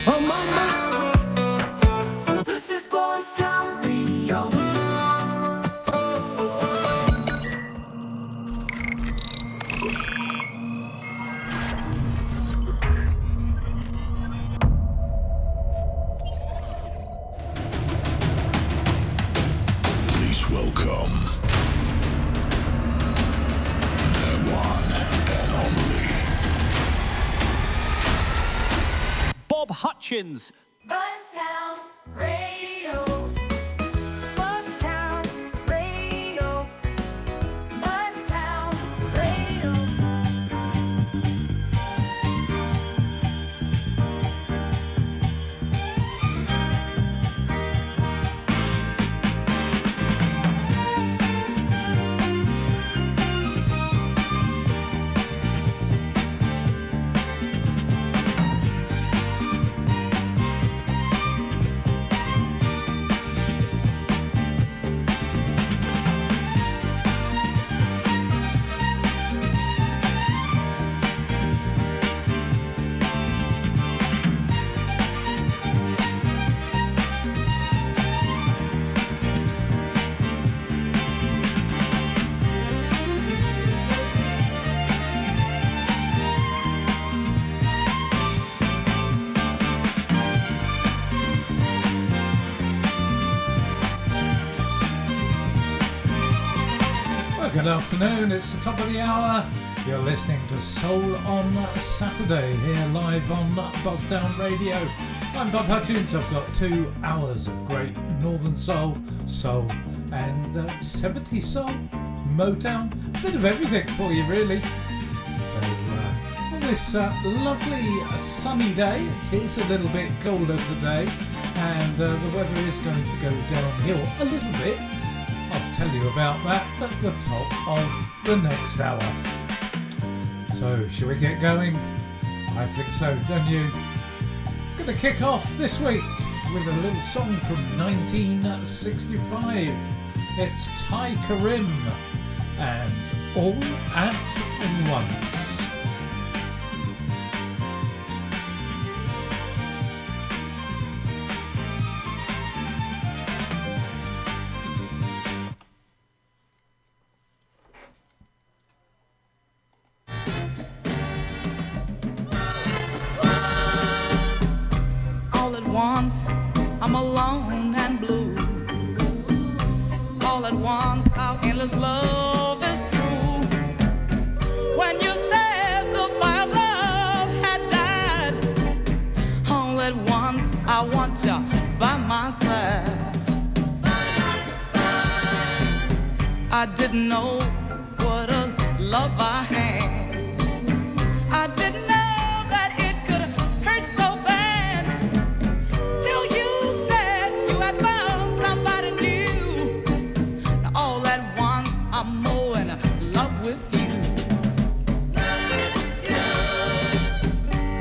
This is Soul Radio. Please welcome the one and only Bob Hutchins. Buzztown Radio. Buzztown Radio. Buzztown Radio. Good afternoon, it's the top of the hour. You're listening to Soul on Saturday here live on Buzztown Radio. I'm Bob Hutchins. I've got 2 hours of great Northern Soul, Soul and 70s Soul, Motown, a bit of everything for you really. So on this lovely sunny day, it is a little bit colder today and the weather is going to go downhill a little bit. I'll tell you about that at the top of the next hour. So, shall we get going? I think so, don't you? Going to kick off this week with a little song from 1965. It's Ty Karim and All at Once. I'm alone and blue. All at once, our endless love is through. When you said the fire of love had died, all at once, I want you by my side. I didn't know what a love I had. I didn't know that it could hurt so bad. Till you said you had found somebody new. Now all at once I'm more in love with you.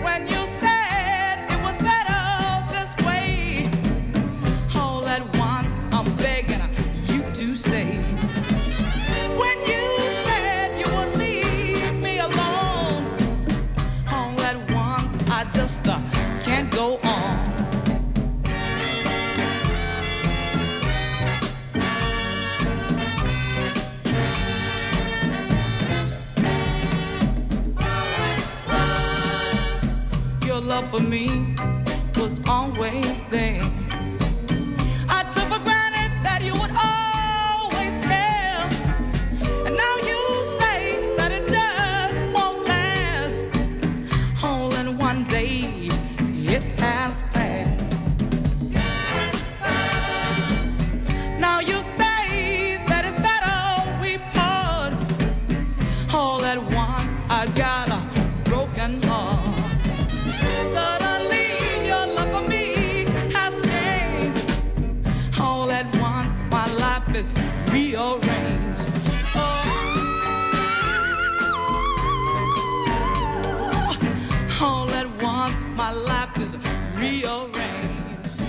When you said it was better this way, all at once I'm begging you to stay. When you said you would leave me alone, all at once I just can't go on. Your love for me was always there. I took for granted that you would always care. And now you say that it just won't last. All in one day it has passed. Now you say that it's better we part. All at once I got a broken heart. Suddenly your love for me has changed. All at once my life is rearranged. Oh, all at once my life is rearranged.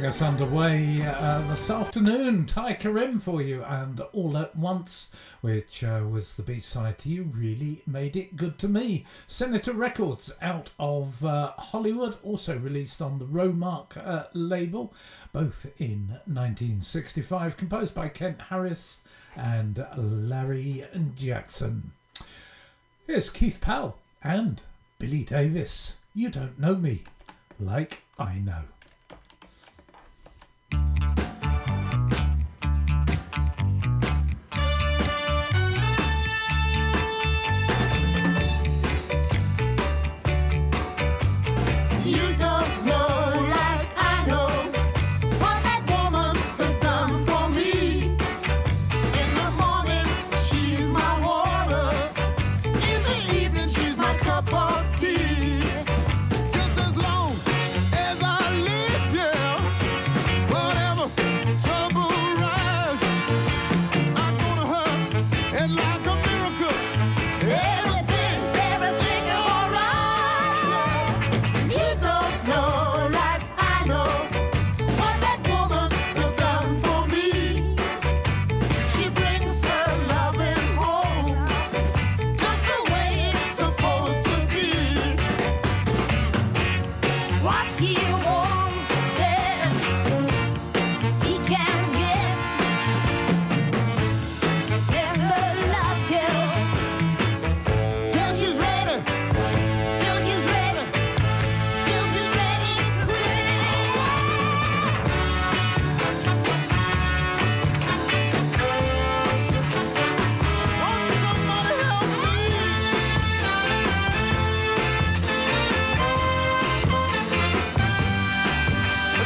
getting us underway this afternoon. Ty Karim for you, and All at Once, which was the B-side to You Really Made It Good to Me. Senator Records out of Hollywood, also released on the Romark label, both in 1965, composed by Kent Harris and Larry Jackson. Here's Keith Powell and Billy Davis. You Don't Know Me Like I Know. You don't know like I know what that woman has done for me. In the morning, she's my water. In the evening, she's my cup of tea. Just as long as I live here, whatever trouble rise, I go to her and like a miracle, everything is alright. You don't know like I know what that woman has done for me. She brings her loving home just the way it's supposed to be. What he wants then he can get. Tender love till she's ready, till she's ready, till she's ready to quit. Won't somebody help me?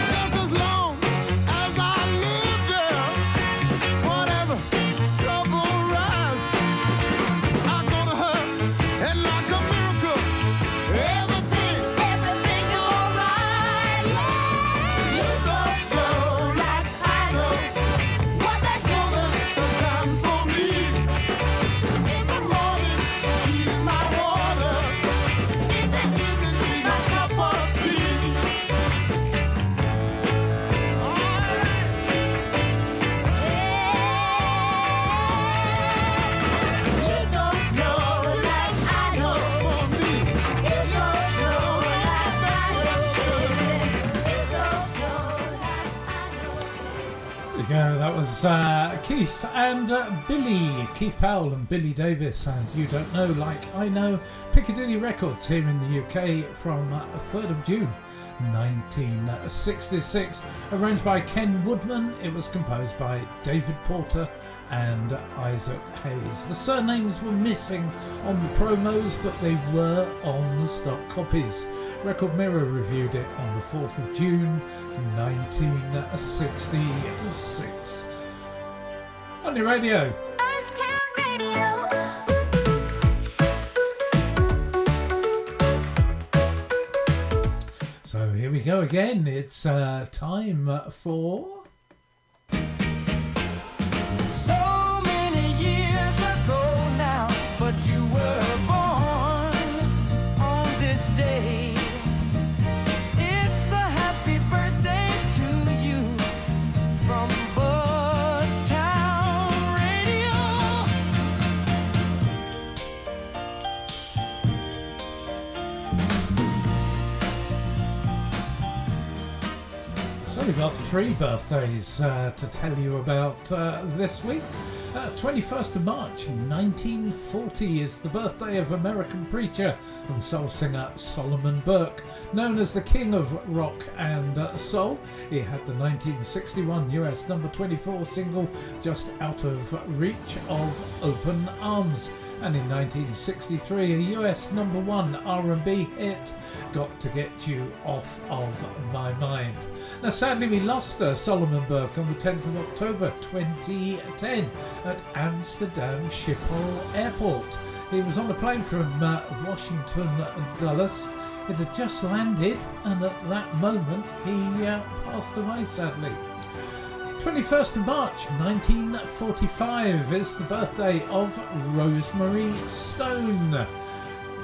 Just as long as I live there, whatever trouble rise, I go to her and like a miracle, everything is alright. You don't know like I know what that woman has done for me. In the morning, she's my water. In the evening, she's my cup of tea. You don't know like I know for me. You don't know like I know, you don't know like I know. There you go, that was Keith and Billy. Keith Powell and Billy Davis, and You Don't Know Like I Know. Piccadilly Records here in the UK from 3rd of June 1966. Arranged by Ken Woodman. It was composed by David Porter and Isaac Hayes. The surnames were missing on the promos, but they were on the stock copies. Record Mirror reviewed it on the 4th of June 1966. On your radio. Buzztown Radio. So here we go again. It's time for... So many years ago now, but you were born on this day. It's a happy birthday to you from Buzztown Radio. So we've got 3 birthdays to tell you about this week. 21st of March 1940 is the birthday of American preacher and soul singer Solomon Burke. Known as the King of Rock and Soul, he had the 1961 US number 24 single Just Out of Reach of Open Arms. And in 1963 a US number 1 R&B hit, Got to Get You Off of My Mind. Now sadly we lost Solomon Burke on the 10th of October 2010 at Amsterdam Schiphol Airport. He was on a plane from Washington Dulles. It had just landed, and at that moment he passed away sadly. 21st of March 1945 is the birthday of Rosemary Stone,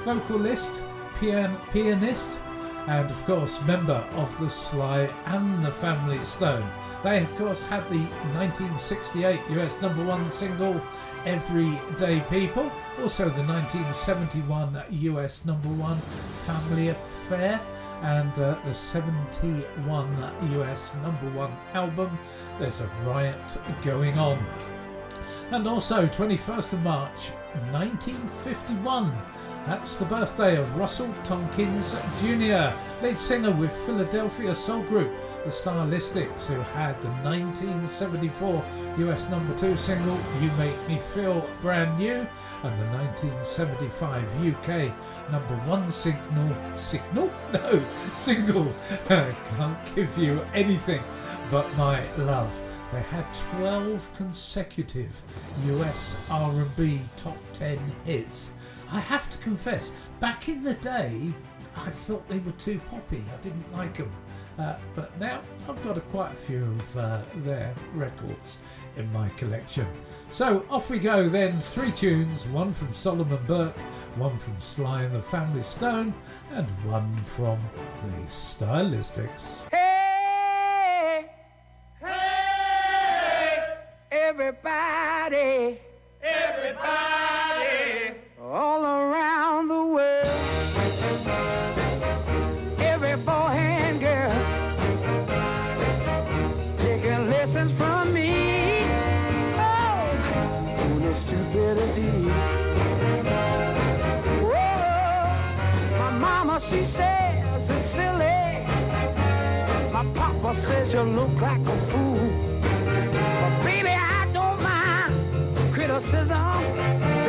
vocalist, pianist and of course member of the Sly and the Family Stone. They of course had the 1968 US #1 single Everyday People, also the 1971 US #1 Family Affair, and the 71 US #1 album There's a Riot Going On. And also 21st of March 1951, that's the birthday of Russell Tompkins Jr., lead singer with Philadelphia soul group The Stylistics, who had the 1974 US #2 single You Make Me Feel Brand New, and the 1975 UK #1 single Can't Give You Anything But My Love. They had 12 consecutive US R&B top 10 hits. I have to confess, back in the day, I thought they were too poppy. I didn't like them. But now I've got quite a few of their records in my collection. So off we go then. 3 tunes, one from Solomon Burke, one from Sly and the Family Stone, and one from the Stylistics. Hey, hey, everybody, all around the world, every boy and girl, taking lessons from me. Oh, doing stupidity. Whoa, my mama, she says it's silly. My papa says you look like a fool. But baby, I don't mind criticism,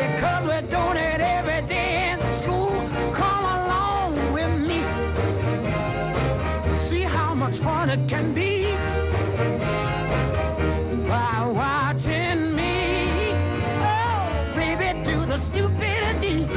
because we're doing it every day in school. Come along with me, see how much fun it can be by watching me. Oh, baby, do the stupidity.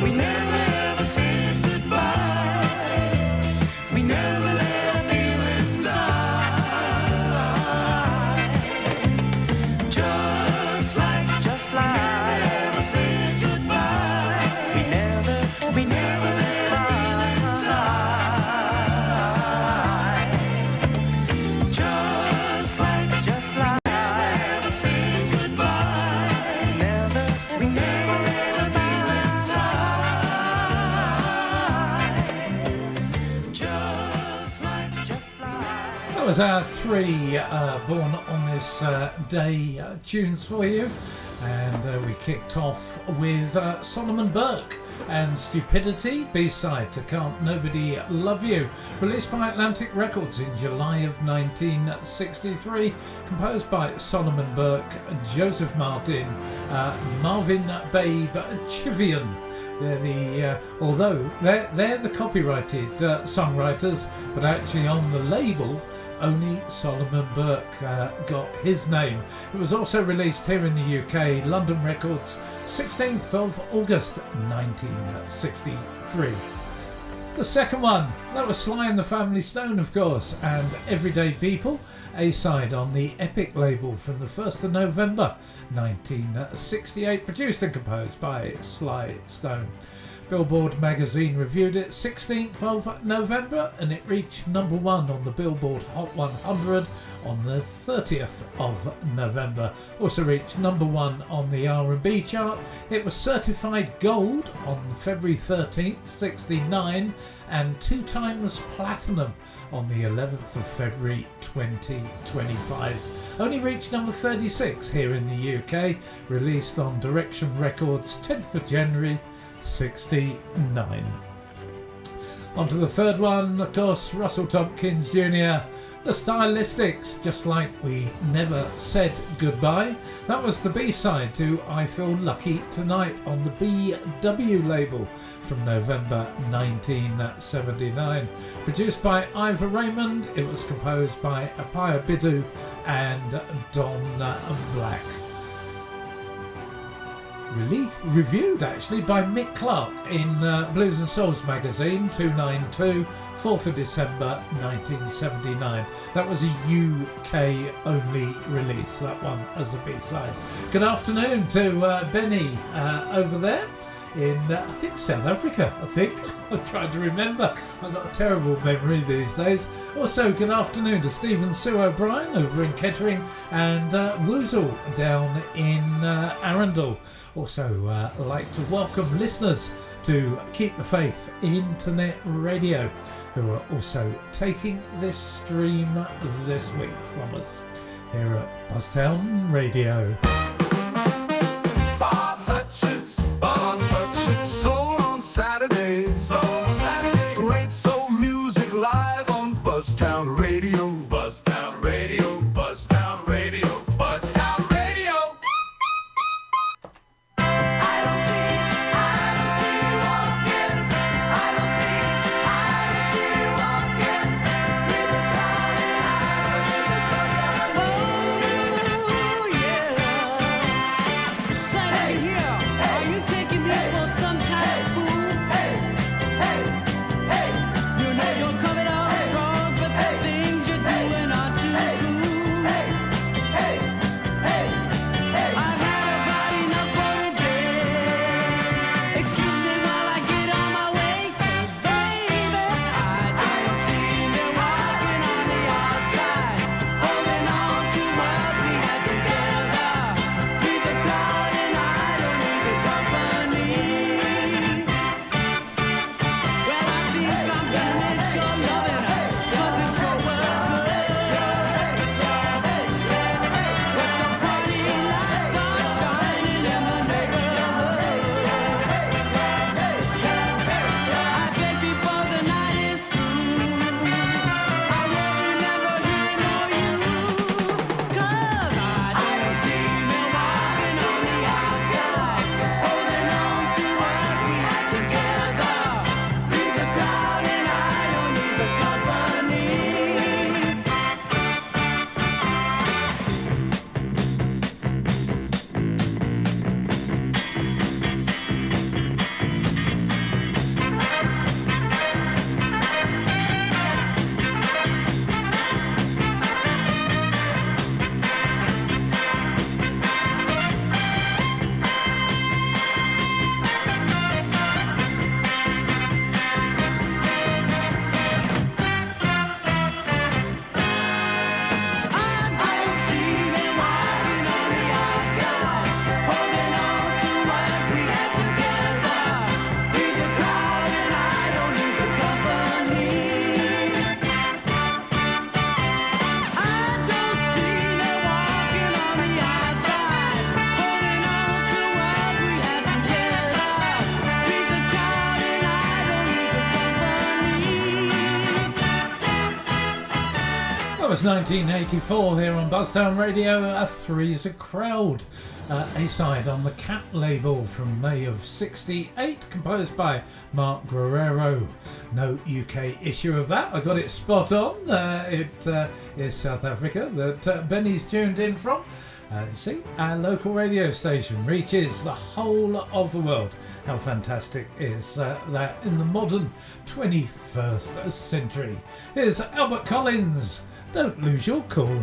We never ever said goodbye. We never let our feelings die. Just like we never said goodbye. We never let our feelings die. Just like we never said goodbye. We never let our feelings die. Just like. That was our three Born on This Day tunes for you. And we kicked off with Solomon Burke and Stupidity, B-side to Can't Nobody Love You, released by Atlantic Records in July of 1963, composed by Solomon Burke, Joseph Martin, Marvin Babe Chivian. Although they're the copyrighted songwriters, but actually on the label only Solomon Burke got his name. It was also released here in the UK, London Records, 16th of August 1963. The second one, that was Sly and the Family Stone, of course, and Everyday People, A-side on the Epic label from the 1st of November 1968, produced and composed by Sly Stone. Billboard magazine reviewed it 16th of November and it reached number 1 on the Billboard Hot 100 on the 30th of November. Also reached number 1 on the R&B chart. It was certified gold on February 13th, 69 and 2 times platinum on the 11th of February 2025. Only reached number 36 here in the UK, released on Direction Records 10th of January 69. On to the third one, of course, Russell Tompkins Jr., The Stylistics, Just Like We Never Said Goodbye. That was the B-side to I Feel Lucky Tonight on the BW label from November 1979. Produced by Ivor Raymond, it was composed by Apaya Biddu and Don Black. Reviewed actually by Mick Clark in Blues and Souls magazine 292, 4th of December 1979. That was a UK only release, that one as a B-side. Good afternoon to Benny over there in I think South Africa. I'm trying to remember, I've got a terrible memory these days. Also good afternoon to Stephen Sue O'Brien over in Kettering and Woozle down in Arundel. Also like to welcome listeners to Keep the Faith Internet Radio, who are also taking this stream this week from us here at Buzztown Radio. Bob Hutchins, Soul on Saturday. Great soul music live on Buzztown Radio. Buzztown Radio, Buzztown Radio, Buzztown Radio. I don't see you walking. I don't see you walking. There's a crowd and I don't That was 1984 here on Buzztown Radio. A Three's a Crowd, A-side on the Cat label from May of '68, composed by Mark Guerrero. No UK issue of that. I got it spot on. It is South Africa that Benny's tuned in from. See, our local radio station reaches the whole of the world. How fantastic is that in the modern 21st century? Here's Albert Collins. Don't lose your cool.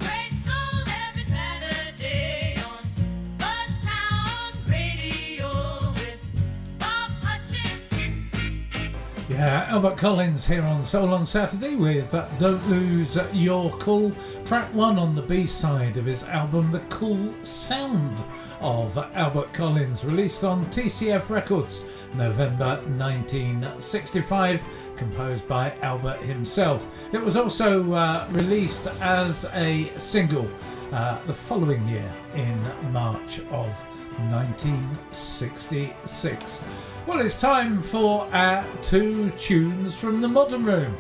Great soul every Saturday on Buzztown Radio with Bob Hutchins. Yeah, Albert Collins here on Soul on Saturday with Don't Lose Your Cool, track one on the B-side of his album The Cool Sound of Albert Collins, released on TCF Records, November 1965, composed by Albert himself. It was also released as a single the following year in March of 1966. Well, it's time for our two tunes from the Modern Room,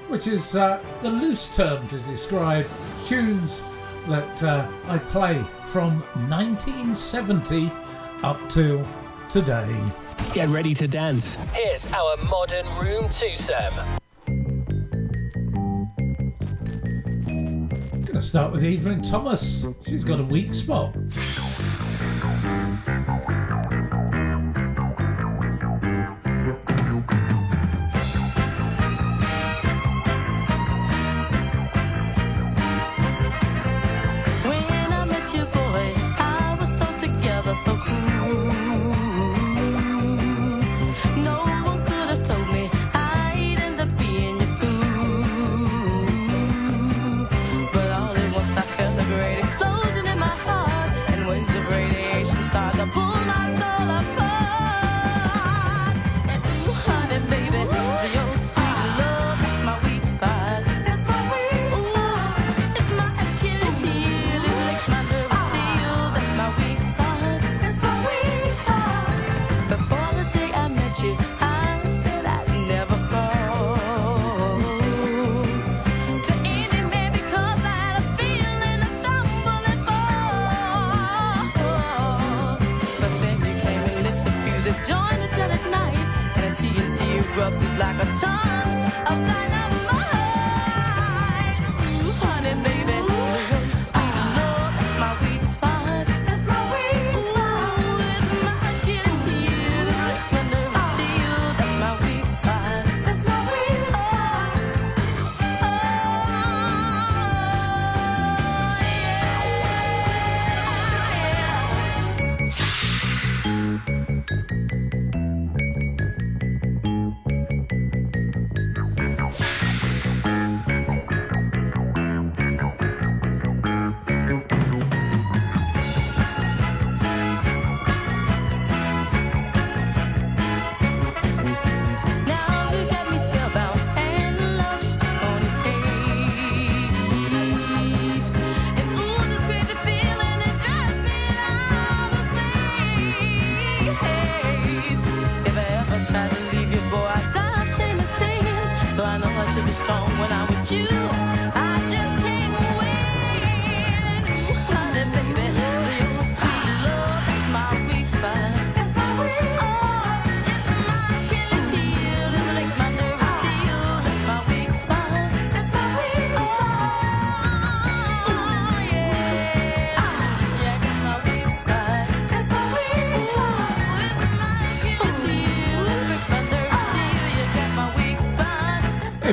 which is the loose term to describe tunes that I play from 1970 up till today. Get ready to dance. Here's our Modern Room twosome. Gonna start with Evelyn Thomas. She's got a weak spot. When I met you, boy, I was so together, so cool. No one could have told me I'd end up being your fool. But all at once I felt a great explosion in my heart, and when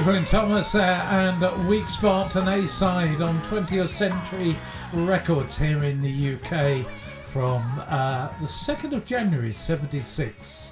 Evelyn Thomas and Weak Spot, an A-side on 20th Century Records here in the UK from the 2nd of January 76.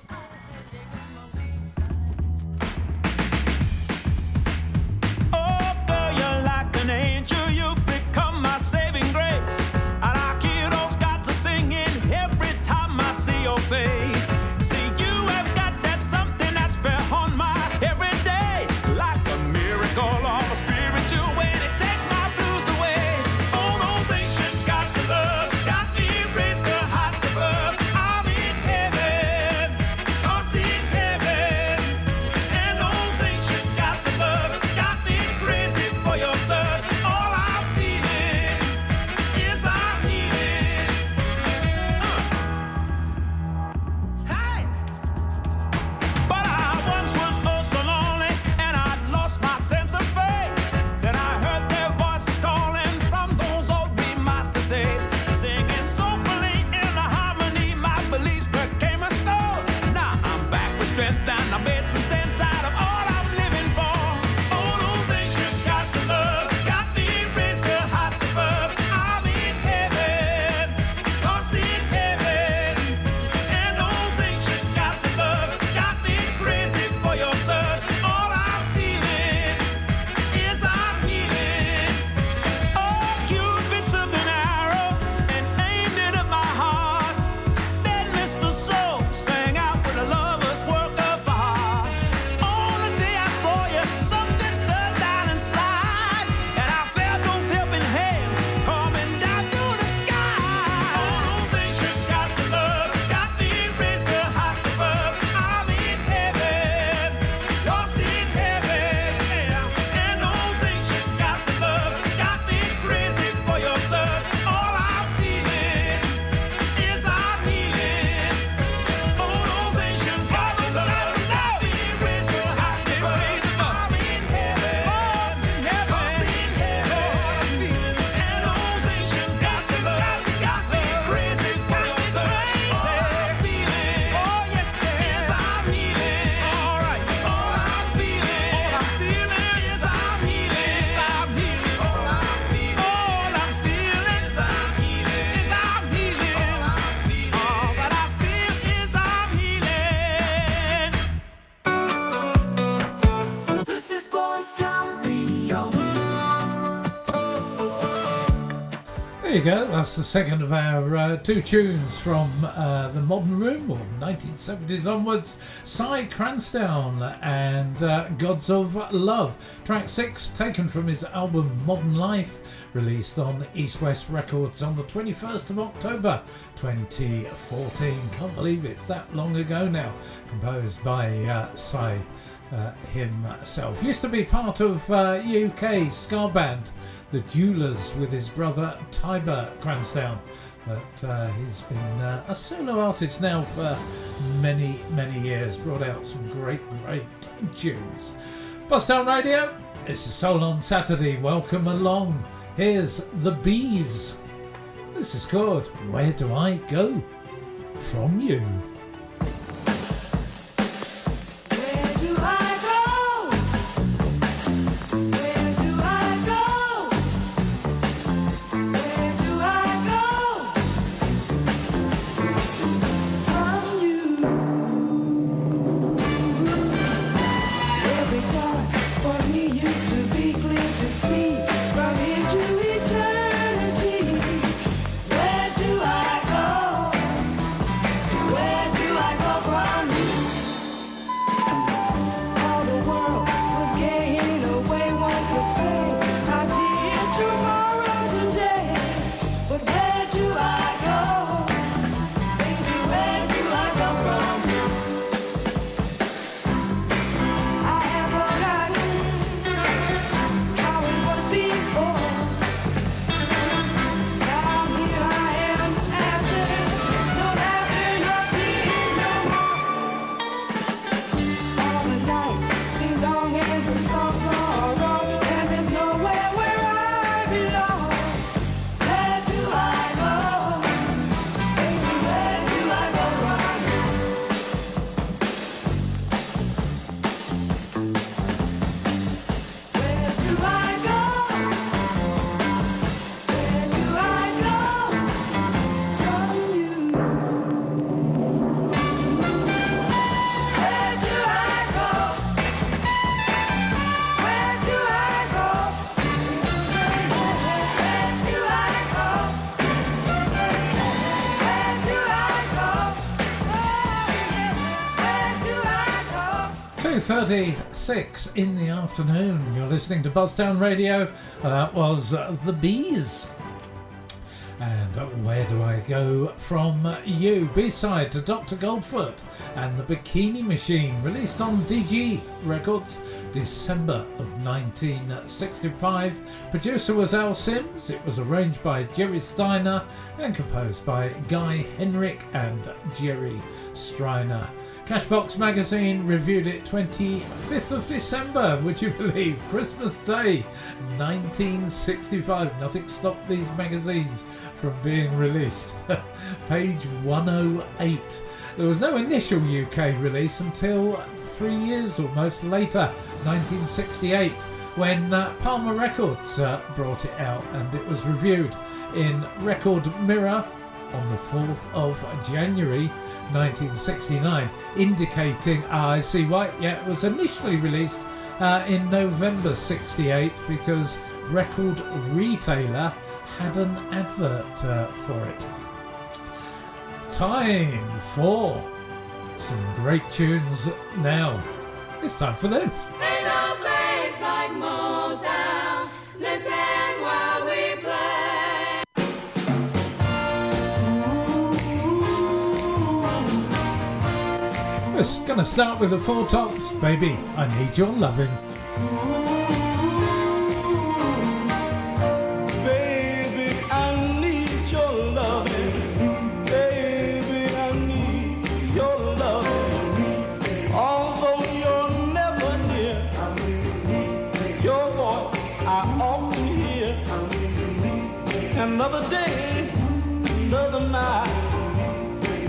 There you go, that's the second of our two tunes from the Modern Room, or 1970s onwards. Cy Cranston and Gods of Love. Track 6, taken from his album Modern Life, released on East West Records on the 21st of October 2014. Can't believe it's that long ago now. Composed by Cy himself. Used to be part of UK ska band The Jewelers with his brother Tiber Cranston, but he's been a solo artist now for many years. Brought out some great tunes. Buzztown Radio, this is Soul on Saturday. Welcome along. Here's The Bees. This is called Where Do I Go From You? Where 2:36 in the afternoon. You're listening to Buzztown Radio. That was The Bees. And Where Do I Go From You? B-side to Dr. Goldfoot and the Bikini Machine, released on DG Records, December of 1965. Producer was Al Sims. It was arranged by Jerry Steiner and composed by Guy Henrik and Jerry Striner. Cashbox Magazine reviewed it 25th of December, would you believe? Christmas Day, 1965. Nothing stopped these magazines from being released. Page 108. There was no initial UK release until 3 years almost later, 1968, when Palmer Records brought it out, and it was reviewed in Record Mirror on the 4th of January 1969, indicating, I see why, yeah, it was initially released in November 68 because Record Retailer had an advert for it. Time for some great tunes now. It's time for this. Ain't no place like Motown. Listen while we play. It's gonna start with the Four Tops, baby. I need your loving. Baby, I need your loving. Baby, I need your loving. Although you're never near, your voice I often hear. Another day, another night,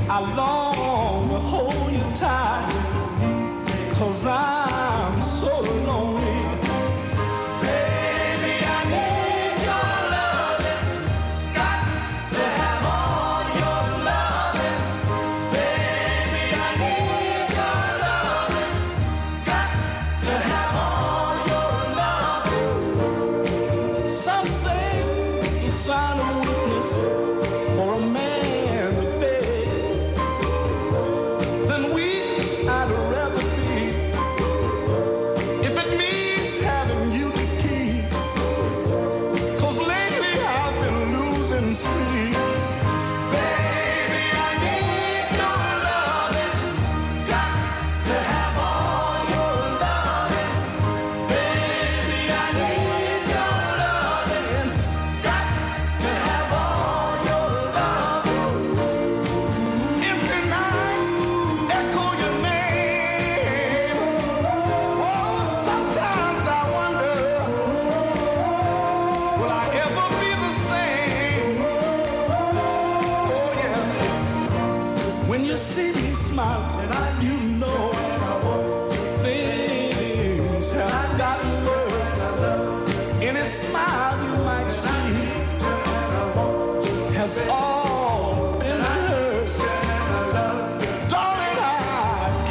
I long to hold you tight, 'cause I'm so lonely. Baby, I need your loving. Got to have all your loving. Baby, I need your loving. Got to have all your loving. Some say it's a sign of weakness for a man to beg. Then weak I'd rather be, if it means having you to keep. 'Cause lately I've been losing sleep. Baby, I need your loving. Got to have all your loving. Baby, I need your loving. Got to have all your loving. Empty nights echo your name. Oh, sometimes I wonder, will I ever be the same? Oh yeah. When you see me smiling, you know things have gotten worse. Any smile you might see has all been rehearsed. Darling, I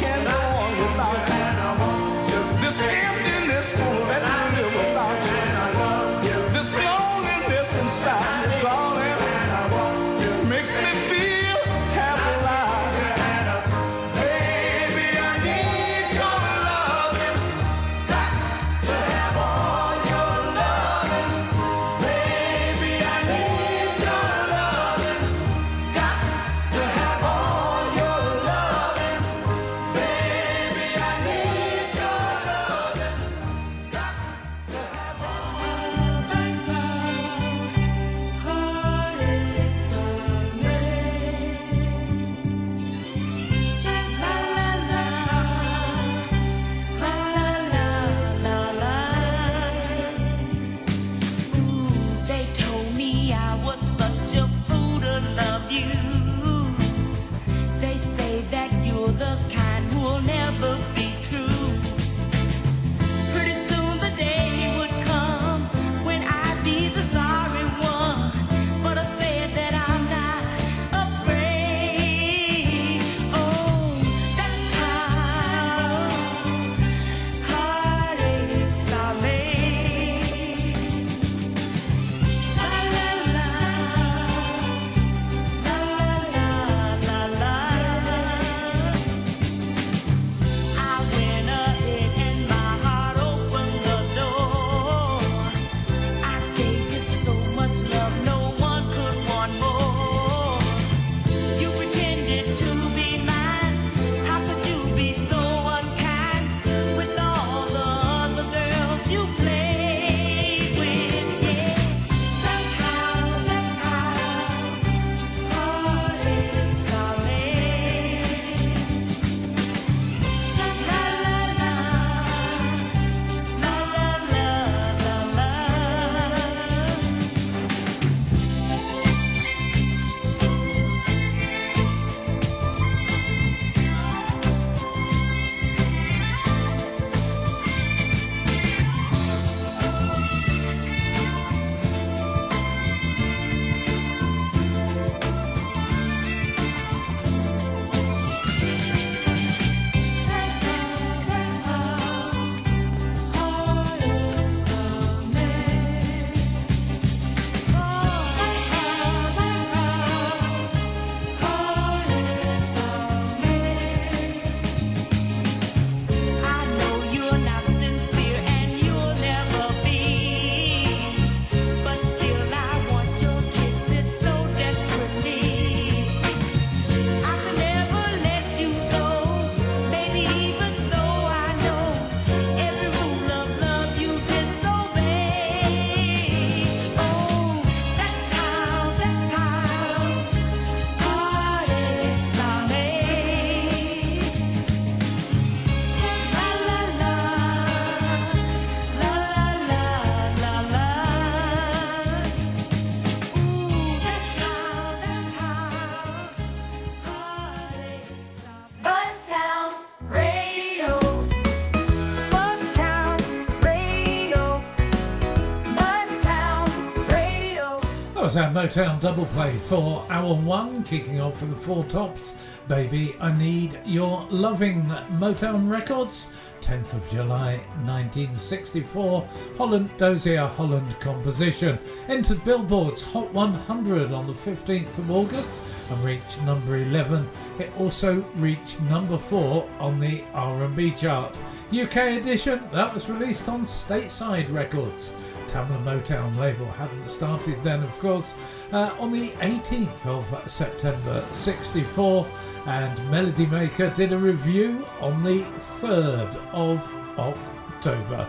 can't go on without you. This emptiness won't let me live without you. This loneliness inside me, darling, makes me feel half alive. Baby, I need your loving. Got to have all your loving. Baby, I need your loving. was our Motown double play for hour one, kicking off with the Four Tops. Baby, I Need Your Loving. Motown Records, 10th of July 1964. Holland Dozier Holland composition. Entered Billboard's Hot 100 on the 15th of August and reached number 11. It also reached number 4 on the R&B chart. UK edition, that was released on Stateside Records. Tamla Motown label hadn't started then, of course, on the 18th of September 64, and Melody Maker did a review on the 3rd of October.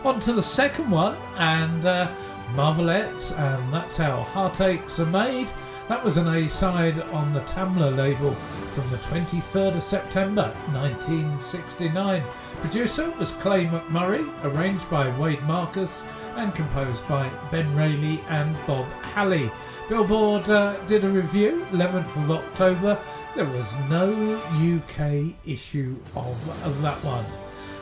On to the second one, and Marvelettes, and That's How Heartaches Are Made. That was an A-side on the Tamla label from the 23rd of September 1969. Producer was Clay McMurray, arranged by Wade Marcus and composed by Ben Rayleigh and Bob Halley. Billboard did a review 11th of October. There was no UK issue of that one.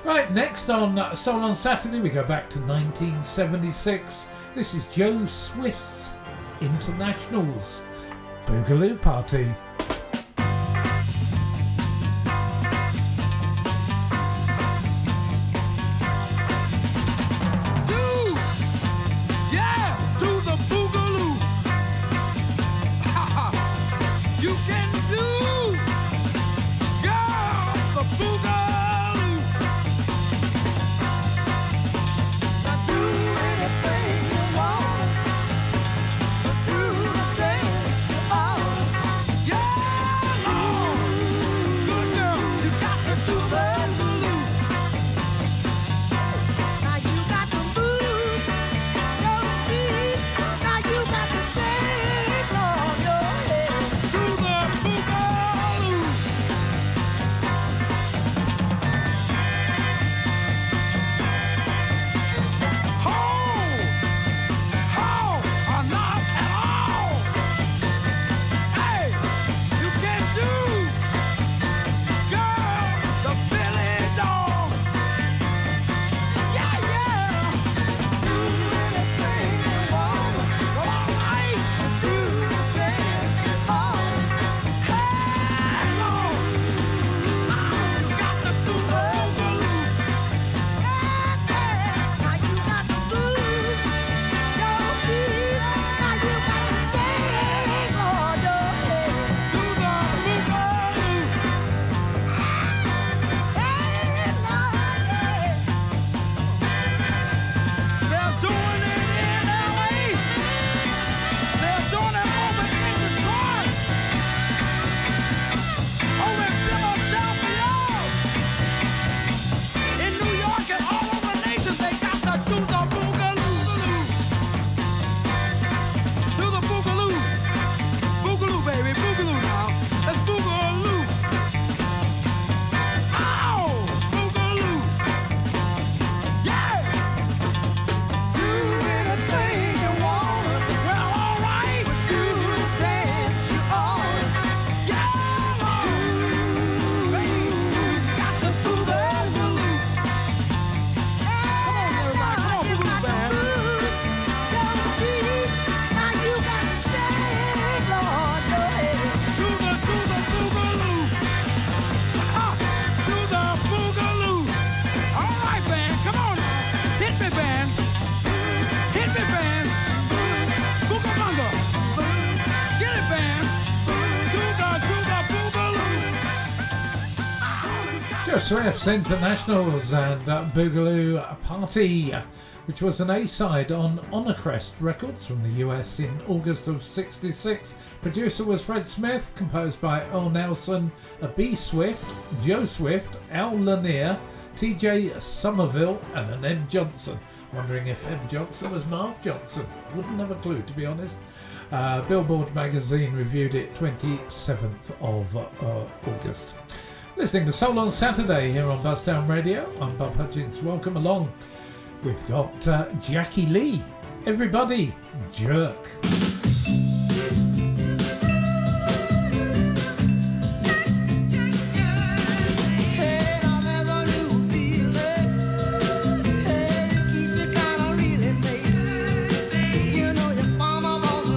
Right, next on Soul on Saturday we go back to 1976. This is Joe Swift's Internationals Boogaloo Party. Swift's Internationals and Boogaloo Party, which was an A-side on Honorcrest Records from the US in August of 66. Producer was Fred Smith, composed by Earl Nelson, B. Swift, Joe Swift, Al Lanier, TJ Somerville and an M. Johnson. Wondering if M. Johnson was Marv Johnson. Wouldn't have a clue, to be honest. Billboard magazine reviewed it 27th of August. Listening to Soul on Saturday here on Buzztown Radio. I'm Bob Hutchins. Welcome along. We've got Jackie Lee. Everybody, jerk. You know your mama was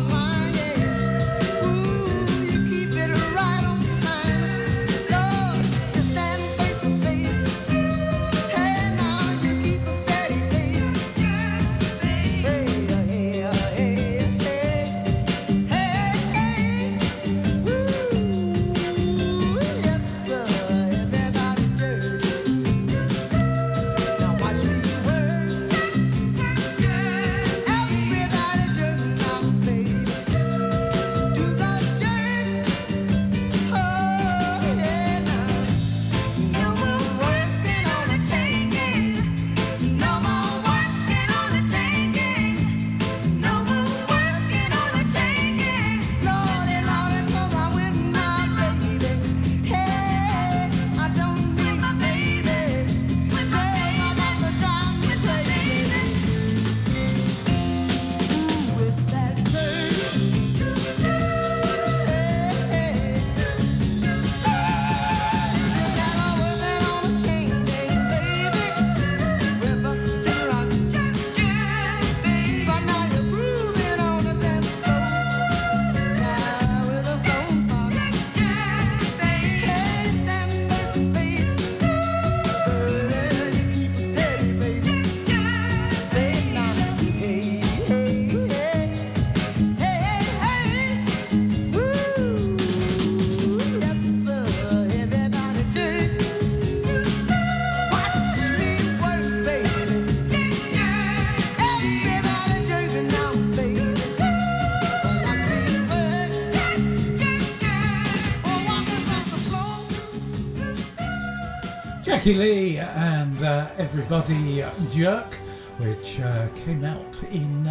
Ricky Lee and Everybody Jerk, which came out in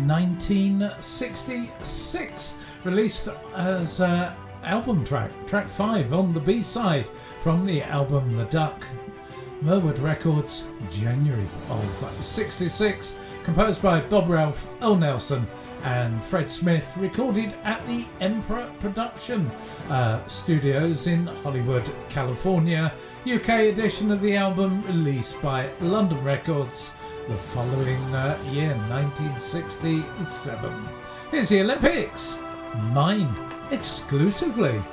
1966, released as album track 5 on the B-side from the album The Duck. Merwood Records, January of 66, composed by Bob Ralph, Earl Nelson and Fred Smith, recorded at the Emperor Production Studios in Hollywood, California. UK edition of the album released by London Records the following year, 1967. Here's the Olympics, mine exclusively.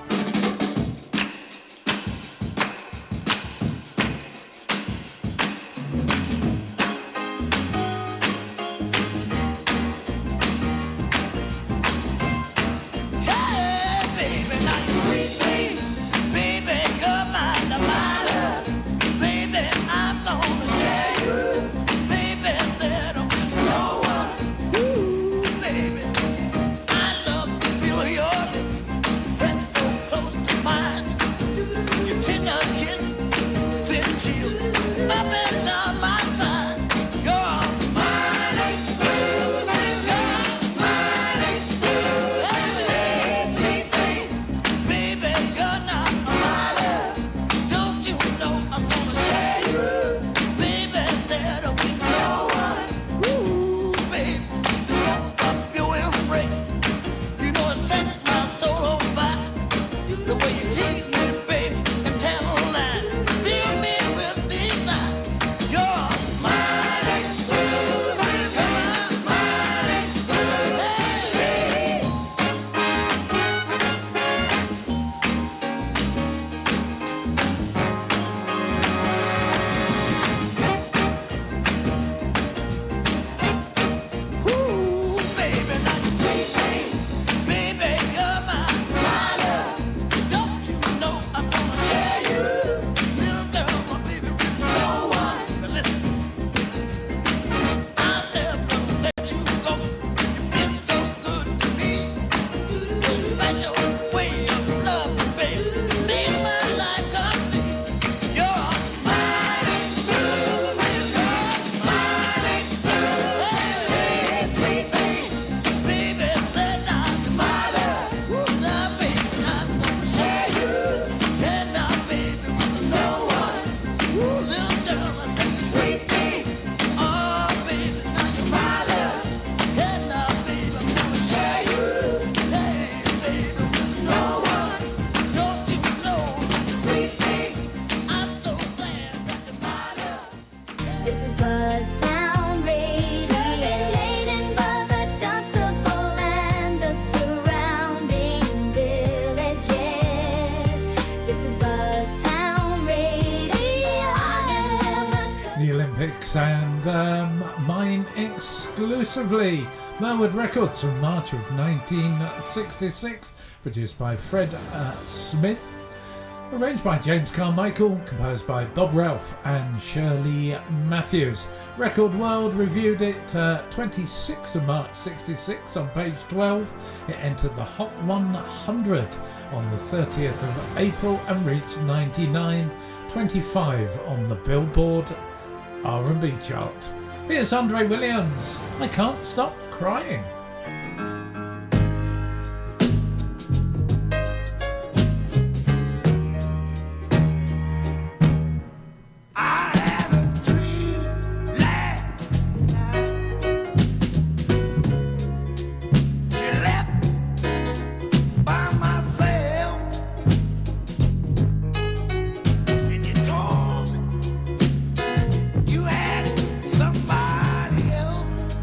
And mine exclusively. Merwood Records from March of 1966, produced by Fred Smith, arranged by James Carmichael, composed by Bob Ralph and Shirley Matthews. Record World reviewed it 26th of March 66 on page 12. It entered the Hot 100 on the 30th of April and reached 99.25 on the Billboard R&B chart. Here's Andre Williams, I Can't Stop Crying. Somebody else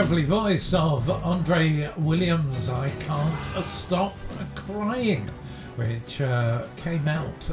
lovely voice of Andre Williams, I Can't Stop Crying, which came out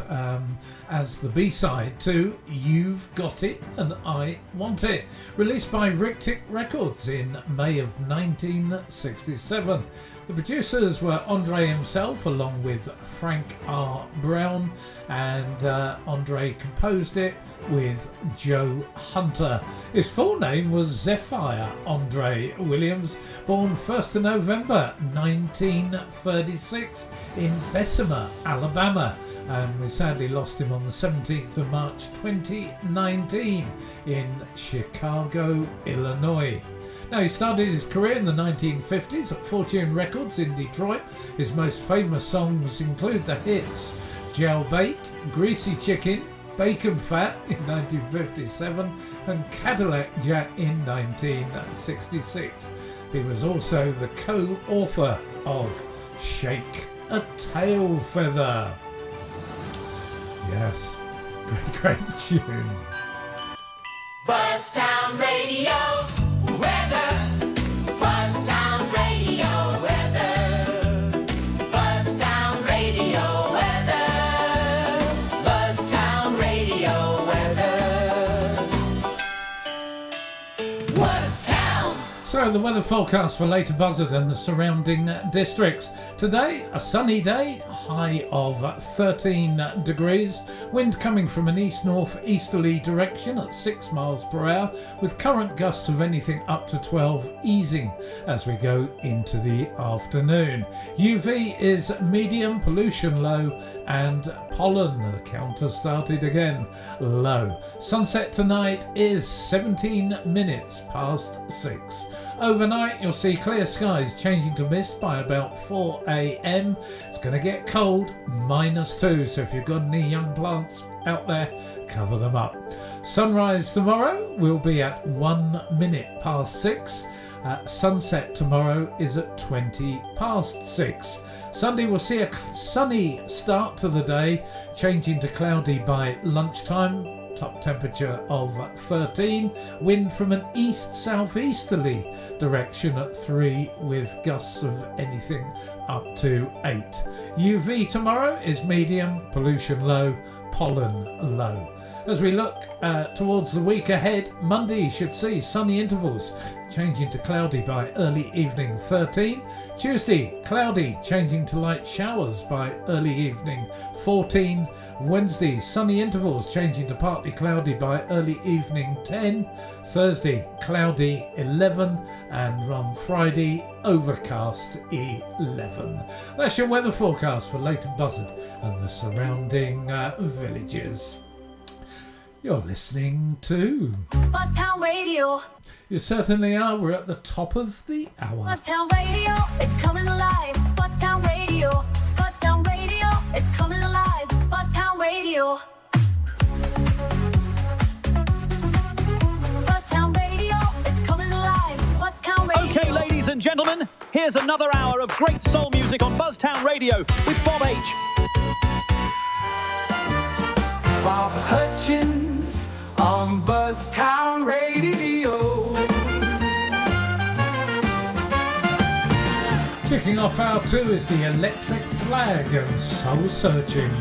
as the B-side to You've Got It and I Want It, released by Rictic Records in May of 1967. The producers were Andre himself along with Frank R. Brown, and Andre composed it with Joe Hunter. His full name was Zephyr Andre Williams, born 1st of November 1936 in Bessemer, Alabama, and we sadly lost him on the 17th of March 2019 in Chicago, Illinois. Now, he started his career in the 1950s at Fortune Records in Detroit. His most famous songs include the hits Jailbait, Greasy Chicken, Bacon Fat in 1957 and Cadillac Jack in 1966. He was also the co-author of Shake a Tail Feather. Yes, great tune. Buzztown Radio weather. Buzztown Radio weather. Buzztown Radio weather. Buzztown Radio weather. Buzztown. So the weather forecast for later Buzzard and the surrounding districts. Today, a sunny day, high of 13 degrees. Wind coming from an east-north-easterly direction at 6 miles per hour, with current gusts of anything up to 12 easing as we go into the afternoon. UV is medium, pollution low, and pollen, the counter started again, low. Sunset tonight is 17 minutes past 6. Overnight, you'll see clear skies changing to mist by about 4 a.m. It's going to get cold, -2, so if you've got any young plants out there, cover them up. Sunrise tomorrow will be at 1 minute past 6. Sunset tomorrow is at 20 past 6. Sunday will see a sunny start to the day, changing to cloudy by lunchtime. Top temperature of 13. Wind from an east-southeasterly direction at 3 with gusts of anything up to 8. UV tomorrow is medium, pollution low, pollen low. As we look towards the week ahead, Monday should see sunny intervals, changing to cloudy by early evening 13. Tuesday, cloudy, changing to light showers by early evening 14. Wednesday, sunny intervals, changing to partly cloudy by early evening 10. Thursday, cloudy 11. And on Friday, overcast 11. That's your weather forecast for Leighton Buzzard and the surrounding villages. You're listening to Buzztown Radio. You certainly are. We're at the top of the hour. Buzztown Radio, it's coming alive. Buzztown Radio. Buzztown Radio, it's coming alive. Buzztown Radio. Buzztown Radio, it's coming alive. Buzztown Radio. Okay, ladies and gentlemen, here's another hour of great soul music on Buzztown Radio with Bob H. Bob Hutchins on Buzztown Radio. Kicking off hour 2 is the Electric Flag and Soul Searching.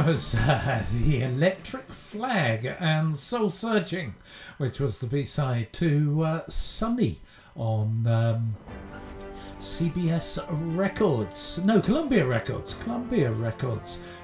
That was the Electric Flag and Soul Searching, which was the B-side to Sunny on CBS Records. No, Columbia Records.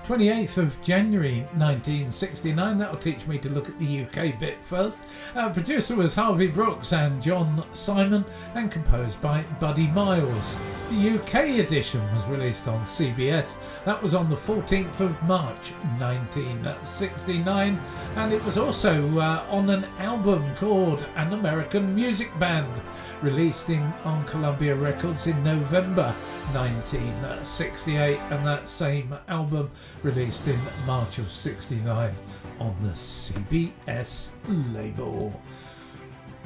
28th of January 1969. That'll teach me to look at the UK bit first. Producer was Harvey Brooks and John Simon, and composed by Buddy Miles. The UK edition was released on CBS. That was on the 14th of March 1969, and it was also on an album called An American Music Band, released on Columbia Records in November 1968, and that same album released in March of 69 on the CBS label.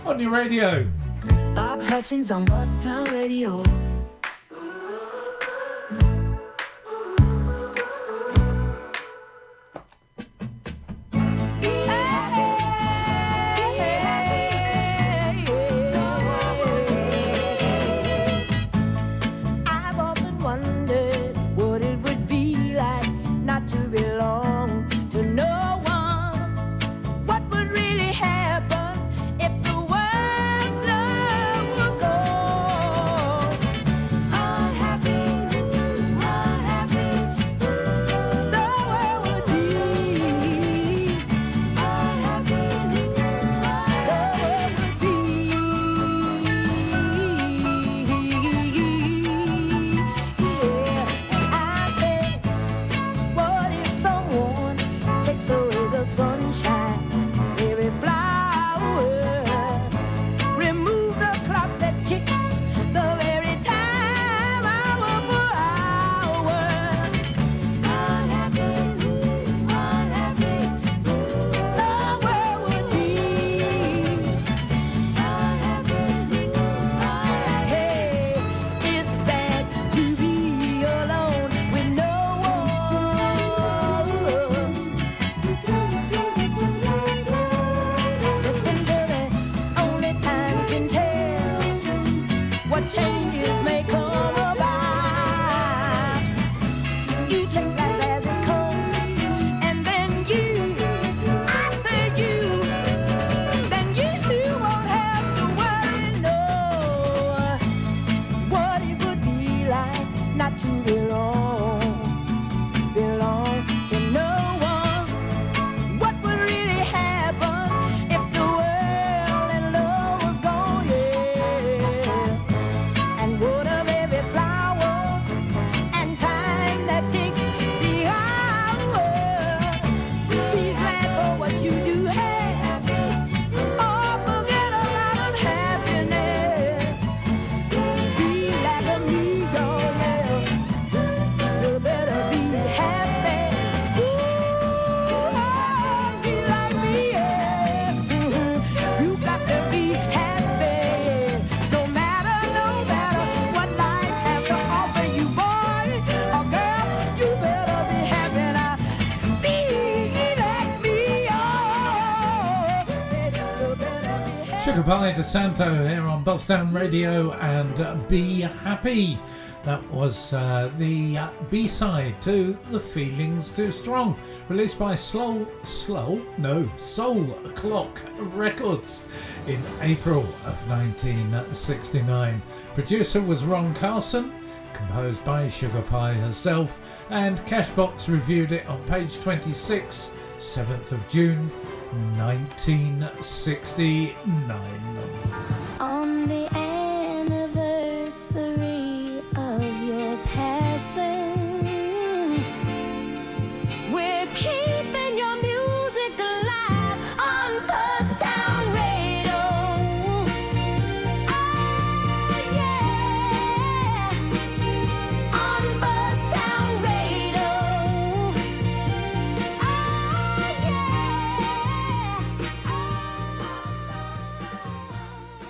On your radio, Bob Hutchins on Buzztown Radio. Goodbye to Santo here on Buzztown Radio and Be Happy. That was the B-side to The Feeling's Too Strong, released by Soul Clock Records in April of 1969. Producer was Ron Carson, composed by Sugar Pie herself, and Cashbox reviewed it on page 26, 7th of June 1969. On the anniversary of your passing, we're keeping your music alive on Buzztown Radio. Oh yeah, on Buzztown Radio. Oh yeah.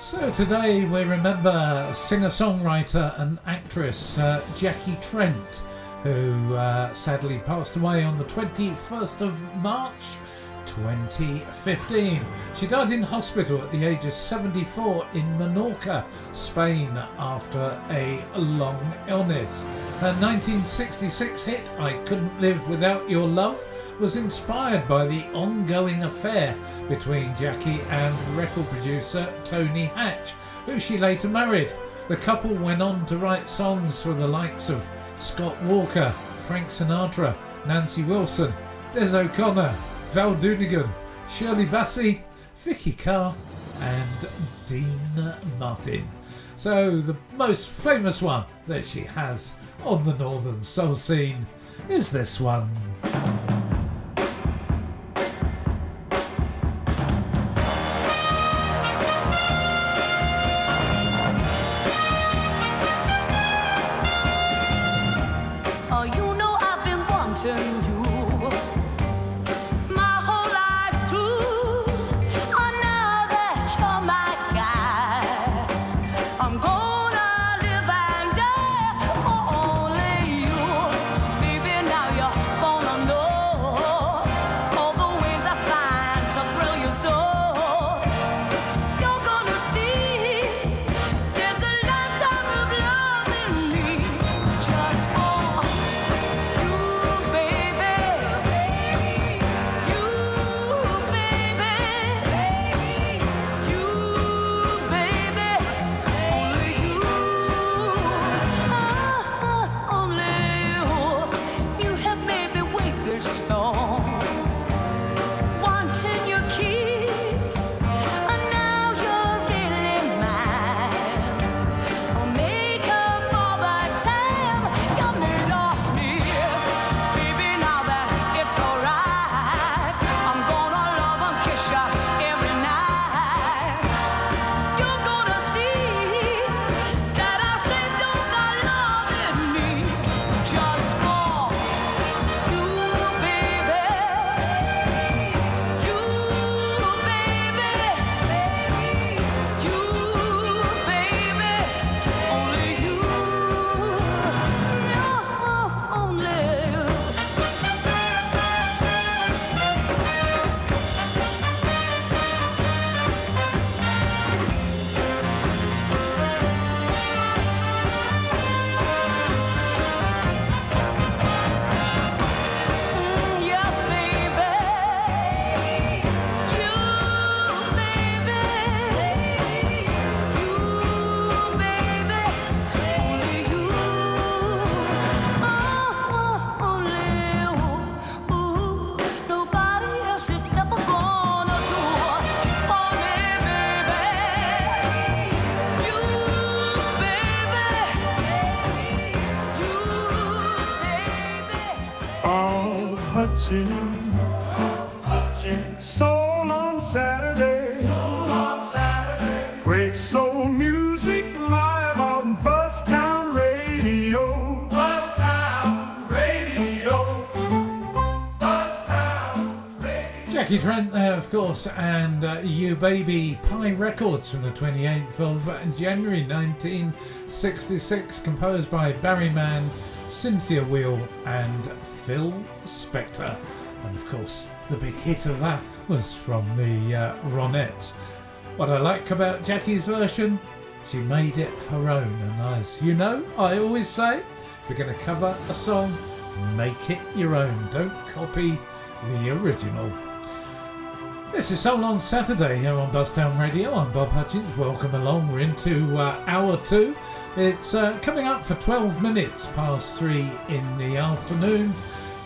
So today we remember singer-songwriter and actress Jackie Trent, who sadly passed away on the 21st of March 2015. She died in hospital at the age of 74 in Menorca, Spain, after a long illness. Her 1966 hit, I Couldn't Live Without Your Love, was inspired by the ongoing affair between Jackie and record producer Tony Hatch, who she later married. The couple went on to write songs for the likes of Scott Walker, Frank Sinatra, Nancy Wilson, Des O'Connor, Val Doonigan, Shirley Bassey, Vicky Carr and Dean Martin. So the most famous one that she has on the Northern Soul scene is this one. Oh, you know I've been wanting you my whole life through. Oh, now that you're my guy, I'm gonna live and die for only you. Baby, now you're gonna know all the ways I find to thrill you so. You're gonna see there's a lifetime of love in me just for you, baby. You, baby. You, baby. Only you. Only you. You have made me wait this long, wanting your kiss, and now you're really mine. I'll make up for the time you may lost me. Baby, now that it's alright, I'm gonna love and kiss you every night. You're gonna see that I've saved all the love in me just for you, baby. You, baby. You, baby. Only you. No, only you. Yeah, baby. You, baby. You, baby. Only you. Only you. Ooh, nobody else is ever gonna do for me, baby. You, baby. You, baby. Oh, Hutchins, soul on Saturday. Great soul music live on Buzztown Radio. Buzztown Radio. Buzztown Radio. Jackie Trent there, of course, and You Baby, Pie Records from the 28th of January 1966, composed by Barry Mann, Cynthia Weil and Phil Spector. And of course, the big hit of that was from the Ronettes. What I like about Jackie's version, she made it her own. And as you know, I always say, if you're going to cover a song, make it your own. Don't copy the original. This is Soul on Saturday here on Buzztown Radio. I'm Bob Hutchins. Welcome along. We're into hour two. It's coming up for 12 minutes past 3 in the afternoon.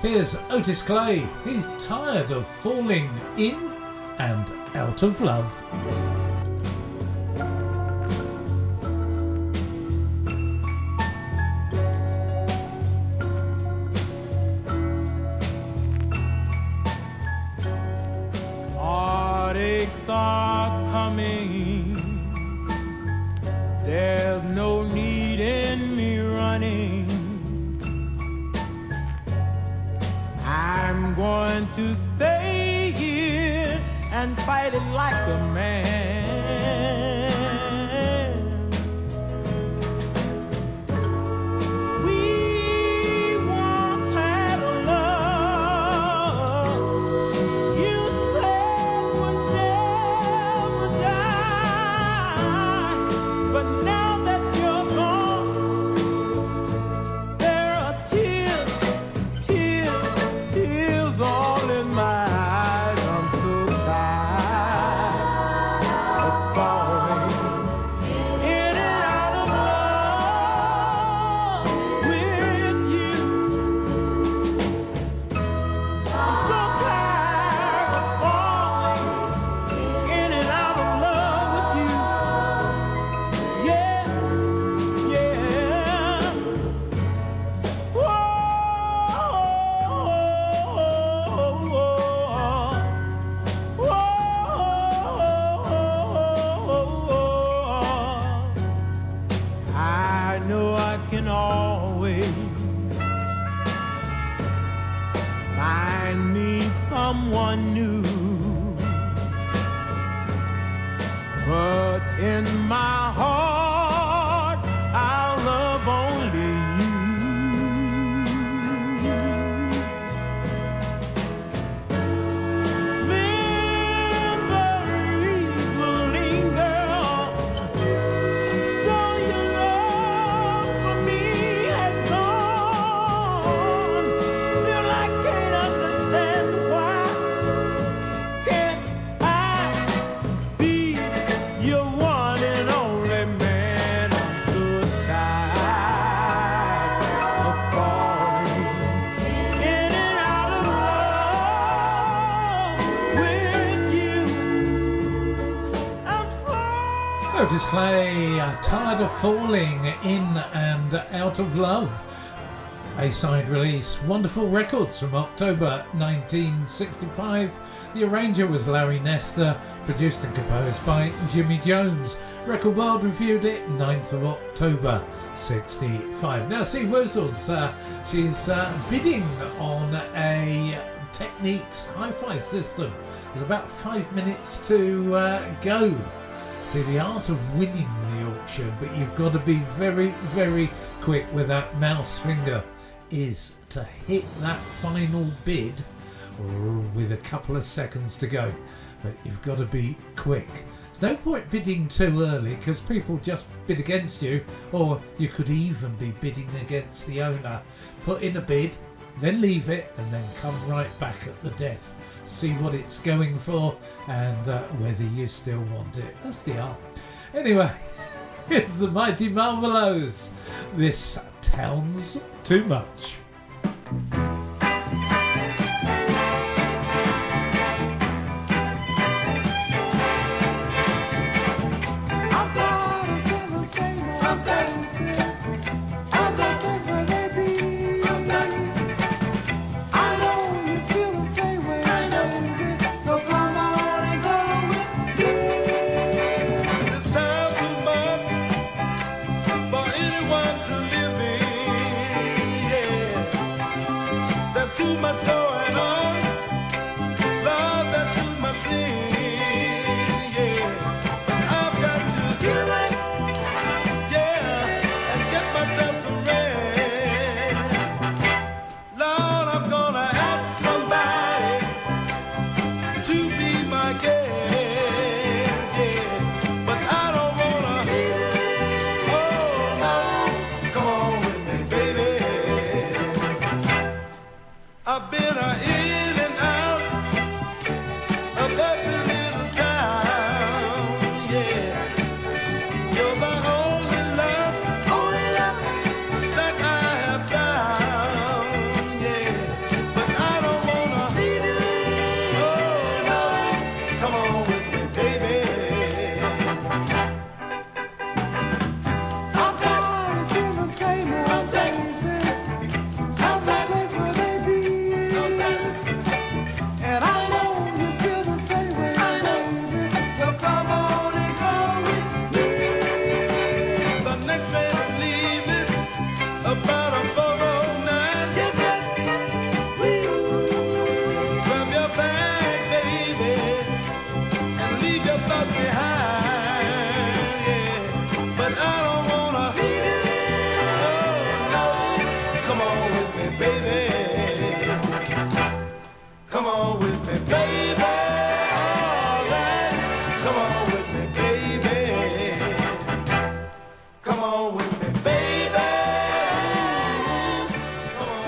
Here's Otis Clay. He's tired of falling in and out of love. Heartaches are coming. There's no need in me running. I'm going to stay here and fight it like a man. We once had a love. You Curtis Clay, Tired of Falling, In and Out of Love. A-side release, Wonderful Records from October 1965. The arranger was Larry Nestor, produced and composed by Jimmy Jones. Record World reviewed it 9th of October 65. Now see Woozles, she's bidding on a Techniques hi-fi system. There's about 5 minutes to go. See, the art of winning the auction, but you've got to be very, very quick with that mouse finger, is to hit that final bid with a couple of seconds to go. But you've got to be quick. There's no point bidding too early because people just bid against you, or you could even be bidding against the owner. Put in a bid, then leave it, and then come right back at the death. See what it's going for and whether you still want it. That's the art. Anyway, it's the Mighty Marvelows. This Town's Too Much.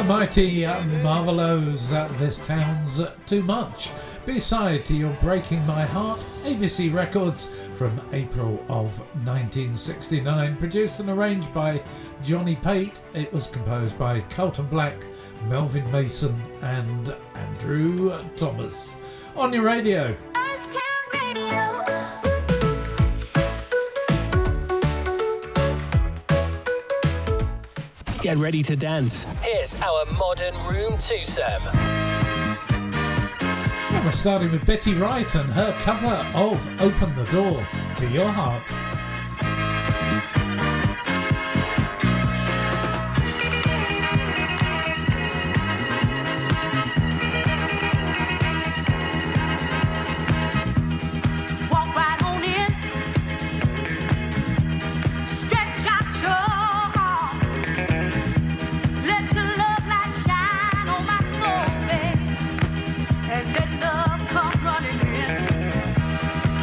Mighty Marvelows, This Town's Too Much. B-side to You're Breaking My Heart, ABC Records from April of 1969. Produced and arranged by Johnny Pate. It was composed by Carlton Black, Melvin Mason and Andrew Thomas. On your radio. Get ready to dance. Here's our modern room twosome. Well, we're starting with Betty Wright and her cover of Open the Door to Your Heart.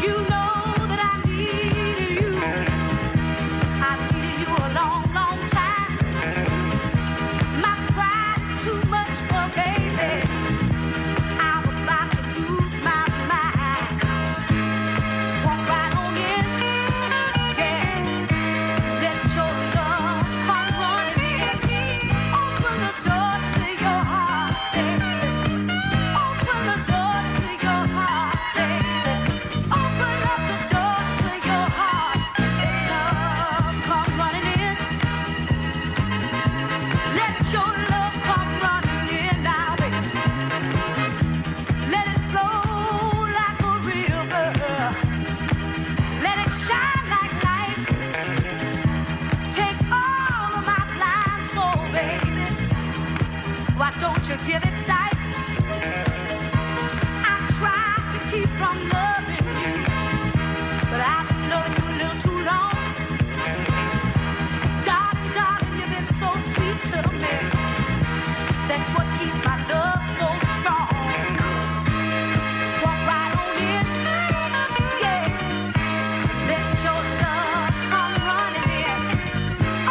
You know that I need you. give it sight. I try to keep from loving you, but I've been knowing you a little too long. Darling, darling, you've been so sweet to me. That's what keeps my love so strong. Walk right on in, yeah. Let your love come running in.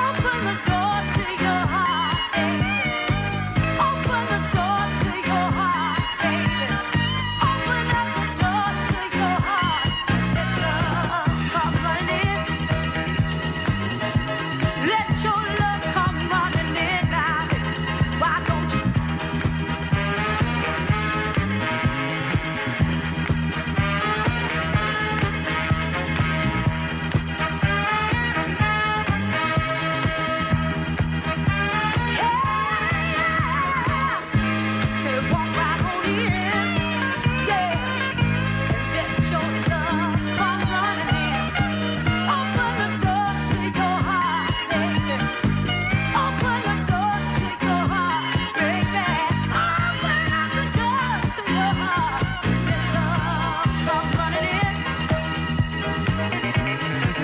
Open the door to your heart, baby. Open the door to your heart, baby. Open up the door to your heart. Let love come running in. Let your love come running in now. Why don't you? Say walk right on in, yeah. Let your love come running in. Open the door to your heart, baby. Open the door to your heart, baby. Open up the door to your heart. Let love come running in.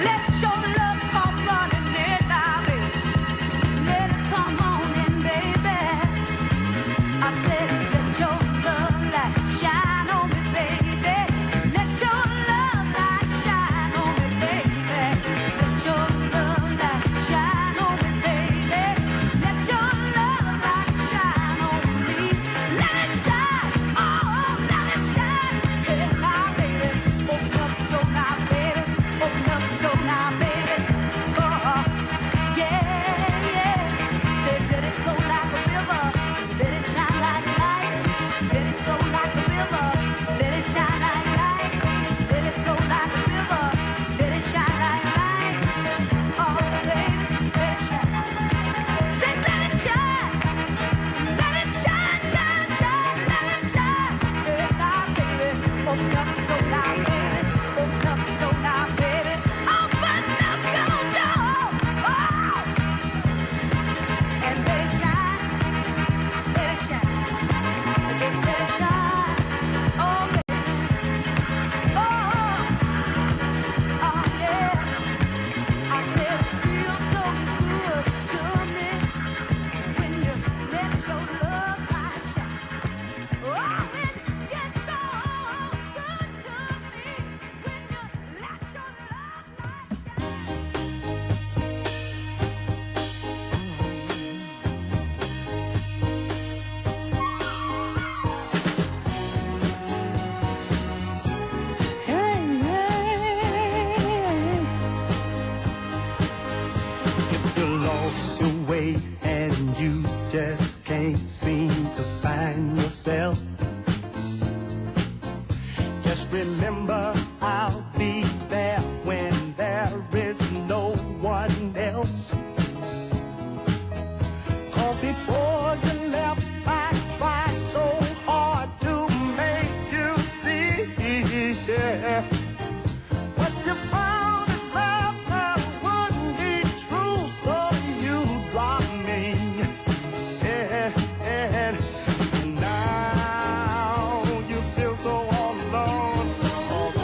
Let your love come running in now, baby. Let it come on in, baby. I said, let your love light shine on me, baby. Let your love light shine on me, baby. Let your love light shine on me, baby. Let your love light shine on me. Let it shine, oh, let it shine. Yeah, now, baby. Open up the door now, baby. Open up the door now, baby. Oh, yeah, yeah. Say, let it flow like a river. Let it shine like light. Let it flow like a river. Let it shine like light. Let it flow like a river. Let it shine like light. Oh, baby, let it shine. Say, let it shine. Let it shine, shine, shine. Let it shine. Hey, now, baby. Open up the door now, baby. Open up the door now, baby. Open up your door. Oh, and let it shine. Let it shine. Just let it shine. Oh, baby. Oh, oh, yeah. I said it feels so good to me when you let your love light shine. Oh, it gets so good to me when you let your love light If you lost your way and you just can't seem to find yourself, just remember I'll be there when there is no one else. 'Cause before you left, I tried so hard to make you see, yeah. What you found is love that wouldn't be true, so you dropped me. Yeah, and now you feel so all alone. 'Cause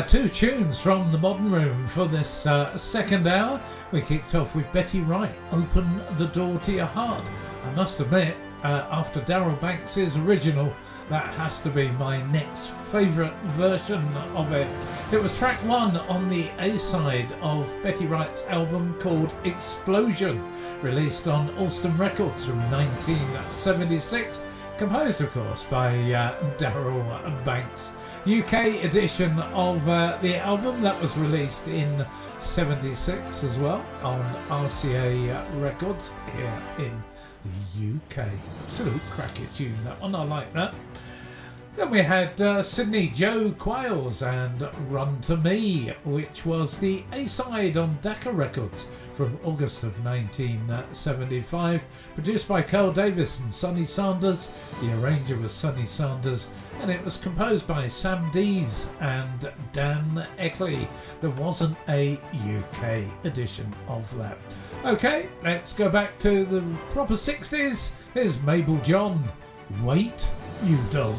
Two tunes from the Modern Room for this second hour. We kicked off with Betty Wright, Open the Door to Your Heart. I must admit, after Darryl Banks's original, that has to be my next favourite version of it. It was track one on the A-side of Betty Wright's album called Explosion, released on Alston Records from 1976, composed of course by Darryl Banks. UK edition of the album that was released in 76 as well on RCA Records here in the UK. Absolute cracker tune, that one, I like that. Then we had Sydney Joe Quiles and Run to Me, which was the A-side on Decca Records from August of 1975, produced by Carl Davis and Sonny Sanders. The arranger was Sonny Sanders, and it was composed by Sam Dees and Dan Eckley. There wasn't a UK edition of that. Okay, let's go back to the proper 60s. Here's Mabel John, Wait, You Dog.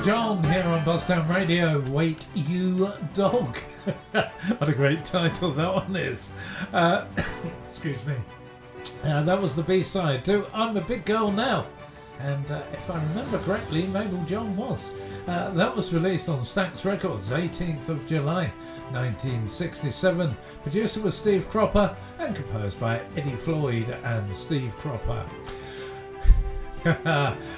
John here on Buzztown Radio, Wait You Dog. What a great title that one is. Excuse me. That was the B-side to I'm a Big Girl Now. And if I remember correctly, Mabel John was. That was released on Stax Records, 18th of July, 1967. Producer was Steve Cropper and composed by Eddie Floyd and Steve Cropper.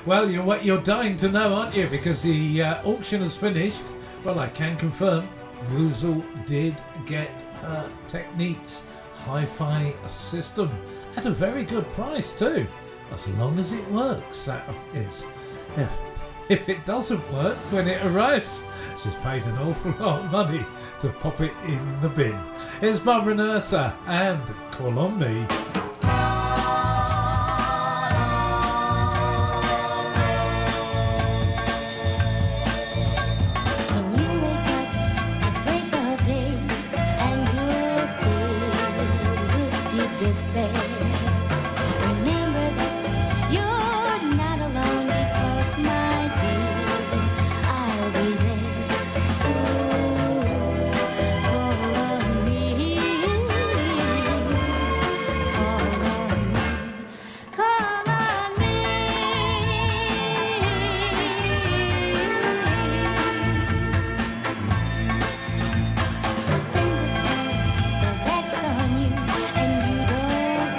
Well, you're dying to know, aren't you? Because the auction has finished. Well, I can confirm Woozle did get her Techniques hi-fi system at a very good price too, as long as it works, that is. If it doesn't work when it arrives, she's paid an awful lot of money to pop it in the bin. Here's Barbara Nurser and Call on Me. Friends of time, their backs on you, and you don't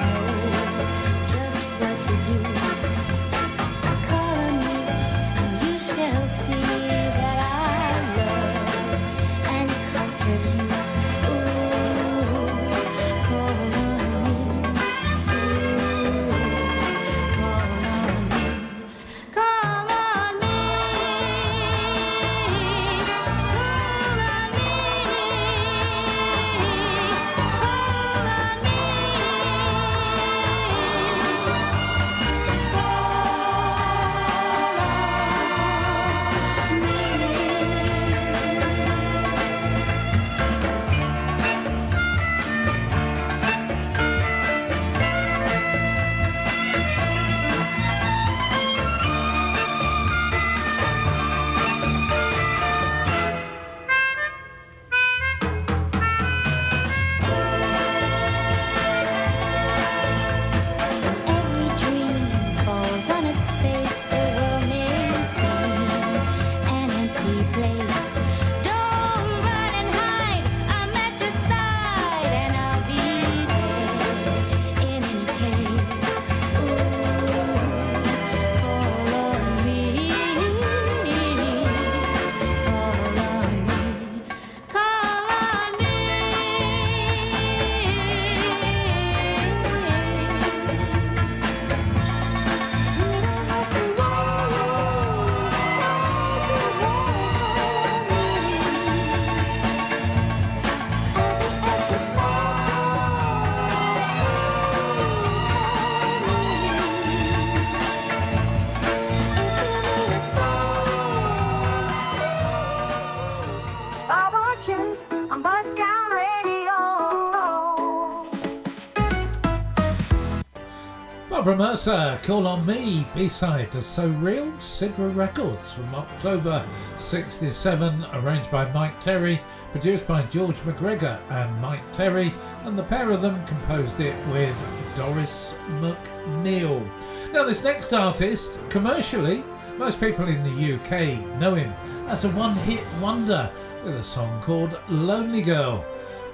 Barbara Mercer, Call on Me, B-side to So Real, Sidra Records from October 67, arranged by Mike Terry, produced by George McGregor and Mike Terry, and the pair of them composed it with Doris McNeil. Now this next artist, commercially, most people in the UK know him as a one-hit wonder with a song called Lonely Girl.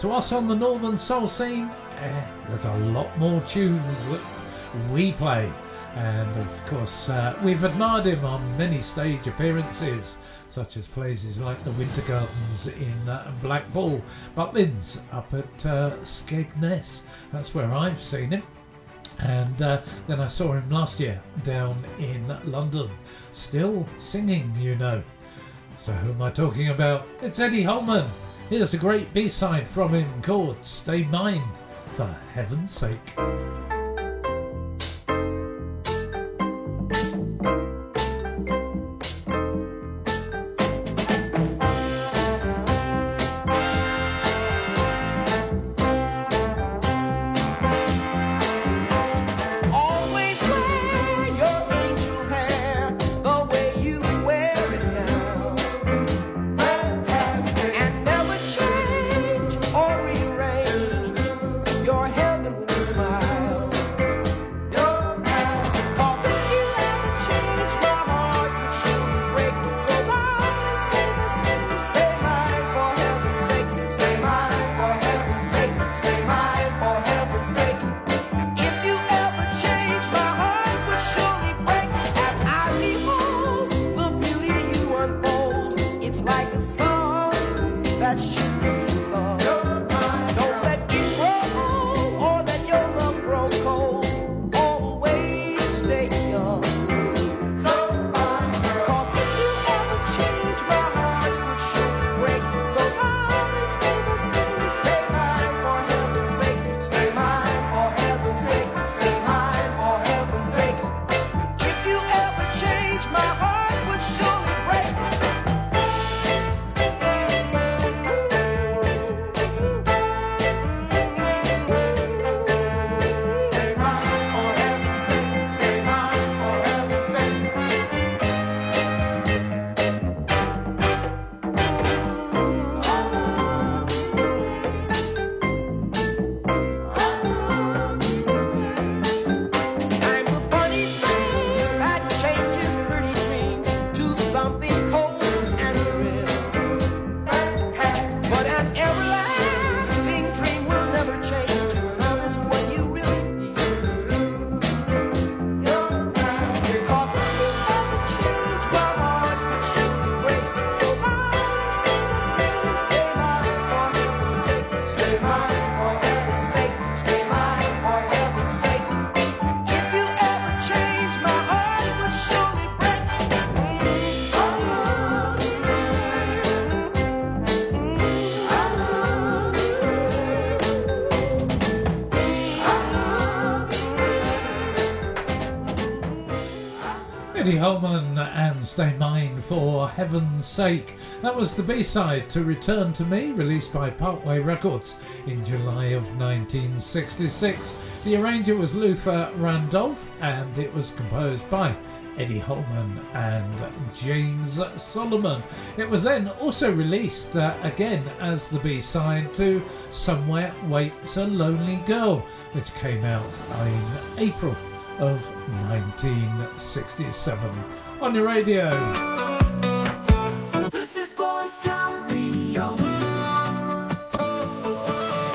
To us on the Northern Soul scene, there's a lot more tunes that we play, and of course we've admired him on many stage appearances, such as places like the Winter Gardens in Blackpool, Butlins up at Skegness. That's where I've seen him. And then I saw him last year down in London, still singing, you know. So who am I talking about? It's Eddie Holman. Here's a great B-side from him called Stay Mine, for heaven's sake. Always wear your angel hair the way you wear it now. Fantastic. And never change or rearrange your heavenly smile. Cause if you ever change, my heart would surely break. So darling, stay the same. Stay mine for heaven's sake. Stay mine for heaven's sake. Stay mine for heaven's sake. If you ever change, my heart would surely break. As I behold the beauty you unfold, it's like a song that should be sung. Don't let it grow or let your love grow cold. Always stay young. Cause if you ever change, my heart would surely break. So darling, stay the same. Stay mine for heaven's sake. Stay mine for heaven's sake. Stay mine for heaven's sake. If you ever change, my heart would surely break. Stay mine for heaven's sake. Stay mine for heaven's sake. I'm a funny thing that changes pretty dreams to something cold and real. But an everlasting dream will never change. Love is what you really feel. Because if you ever change, my heart would surely break. So darling, stay the same. Stay mine for heaven's sake. Stay mine for heaven's sake. Stay mine for heaven's sake. If you ever change, my heart would surely break. Eddie Holman and Stay Mine for heaven's sake. That was the B-side to Return to Me, released by Parkway Records in July of 1966. The arranger was Luther Randolph, and it was composed by Eddie Holman and James Solomon. It was then also released again as the B-side to Somewhere Waits a Lonely Girl, which came out in April of 1967 on your radio. This is Boys Town Radio.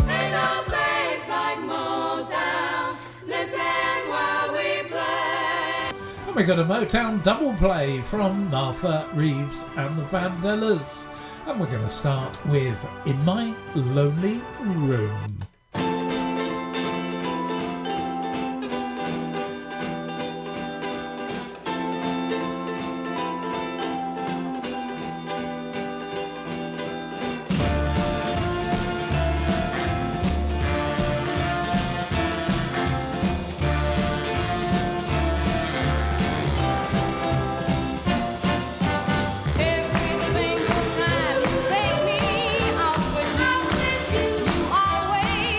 Ain't no place like Motown. Listen while we play. And we got a Motown double play from Martha Reeves and the Vandellas. And we're going to start with In My Lonely Room. Every single time you take me out with you, you always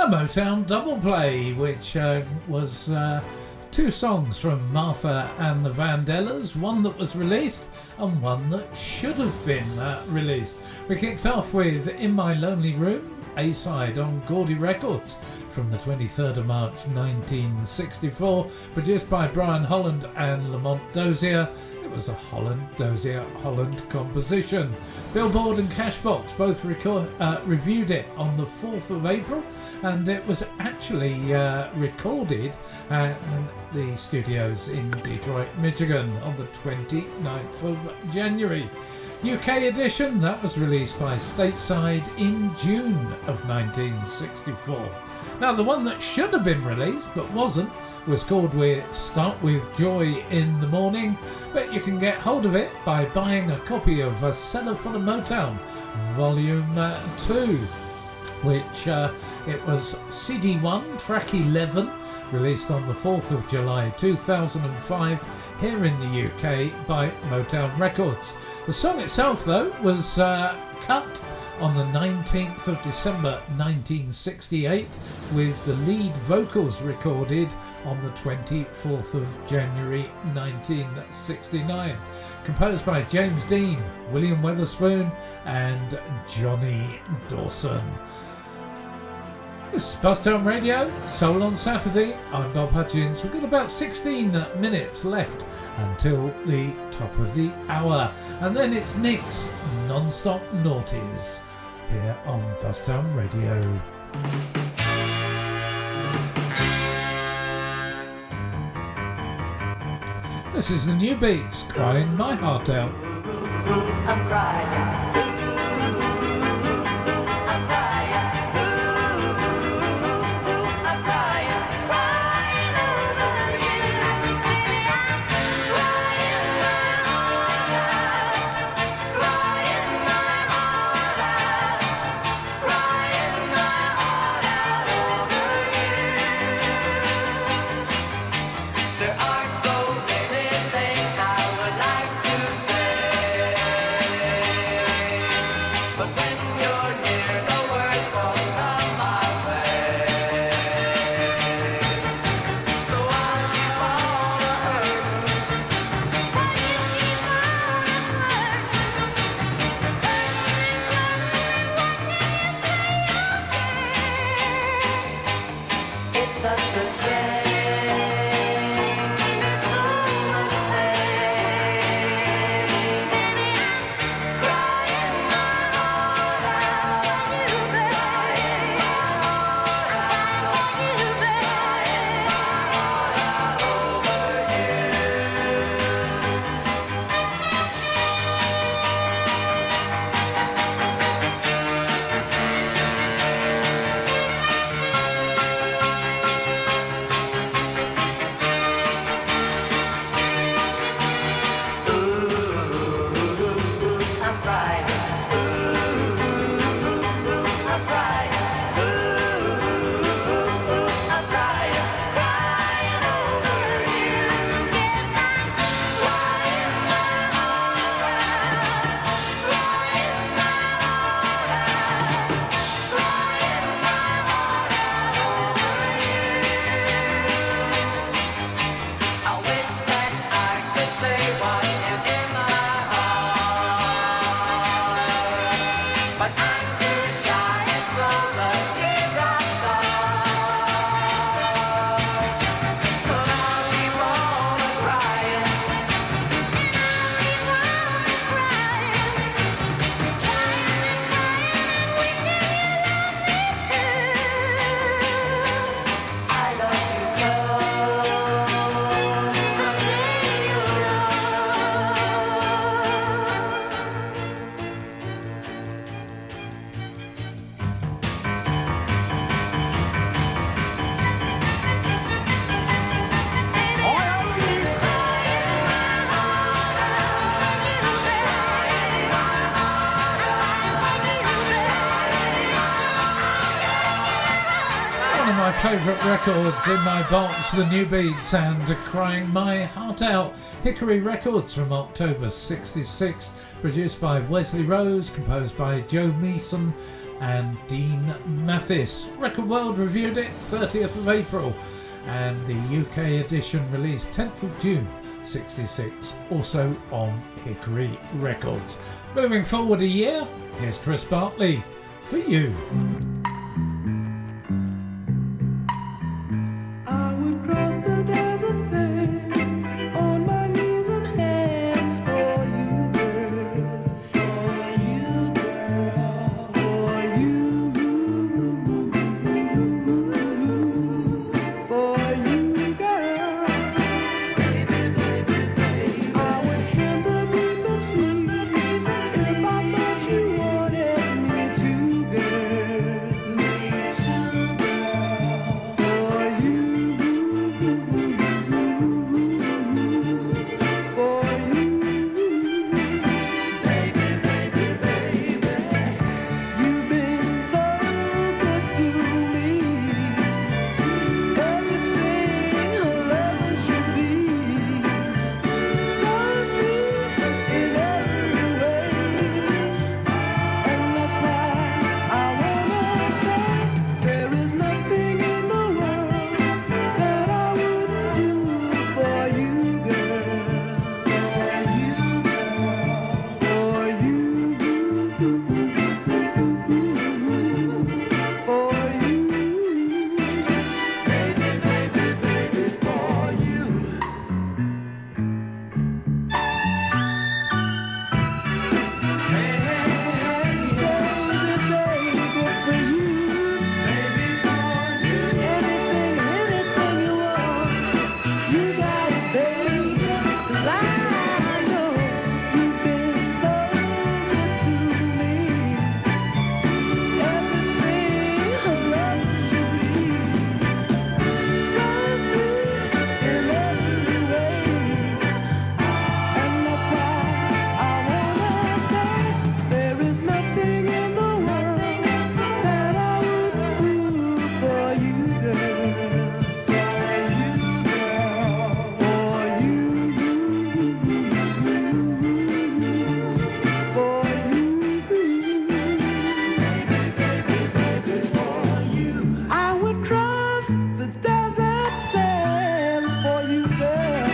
A Motown double play, which was two songs from Martha and the Vandellas, one that was released and one that should have been released. We kicked off with In My Lonely Room, A-side on Gordy Records from the 23rd of March 1964, produced by Brian Holland and Lamont Dozier. It was a Dozier-Holland composition. Billboard and Cashbox both reviewed it on the 4th of April, and it was actually recorded at the studios in Detroit, Michigan on the 29th of January. UK edition, that was released by Stateside in June of 1964. Now, the one that should have been released but wasn't was called Start With Joy in the Morning, but you can get hold of it by buying a copy of A Cellar Full of Motown Volume 2, which it was CD1, track 11, released on the 4th of July 2005 here in the UK by Motown Records. The song itself, though, was cut on the 19th of December 1968, with the lead vocals recorded on the 24th of January 1969. Composed by James Dean, William Weatherspoon and Johnny Dawson. This is Buzztown Radio, Soul on Saturday. I'm Bob Hutchins. We've got about 16 minutes left until the top of the hour. And then it's Nick's Non-Stop Naughties here on Buzztown Radio. This is the New Beats, Crying My Heart Out. I'm crying. Favourite records in my box, the New Beats and Crying My Heart Out. Hickory Records from October 66, produced by Wesley Rose, composed by Joe Meeson, and Dean Mathis. Record World reviewed it 30th of April and the UK edition released 10th of June 66, also on Hickory Records. Moving forward a year, here's Chris Bartley, For You. I would cross the desert sands on my knees and hands for you, girl. For you, girl. For you. For you, girl. Baby, baby, baby. I would swim the deepest sea if I thought you wanted me to, girl. Me too, girl. For you. For you, baby, baby, baby, you've been so good to me. Everything a lover should be, so sweet in every way, and that's why I wanna say there is nothing in the world that I wouldn't do for you, girl. For you, girl. For you. For you. Baby, baby, baby, for you. Hey, hey, baby, for you. Baby, for you. Anything you want, you got it, baby. 'Cause I know you've been so good to me. Everything a love should be, so sweet in every way, and that's why I wanna say there is nothing in the world that I wouldn't do for you, girl. For you, girl. For you. I would cross the desert sands for you, girl.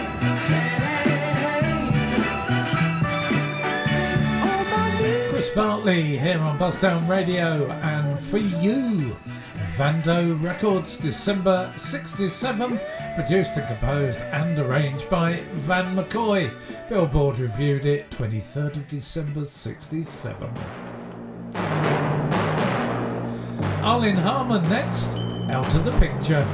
On my knees. Chris Bartley here on Buzzdown Radio and For You. Vando Records, December 67, produced and composed and arranged by Van McCoy. Billboard reviewed it 23rd of December 67. Arlene Harmon next, Out of the Picture.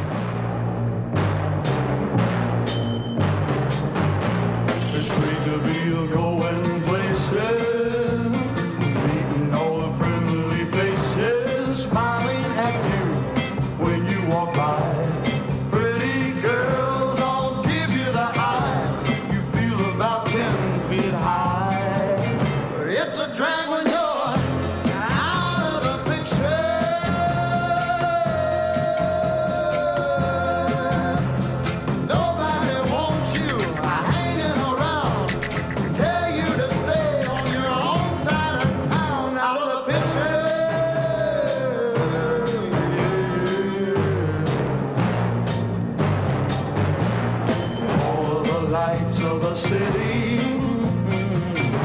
It's great to be going places, meeting all the friendly faces, smiling at you when you walk by. Pretty girls all give you the eye. You feel about 10 feet high. But it's a drag when you're out of the picture. Nobody wants you hanging around. Tell you to stay on your own side of town, out of the picture. All of the lights of the city,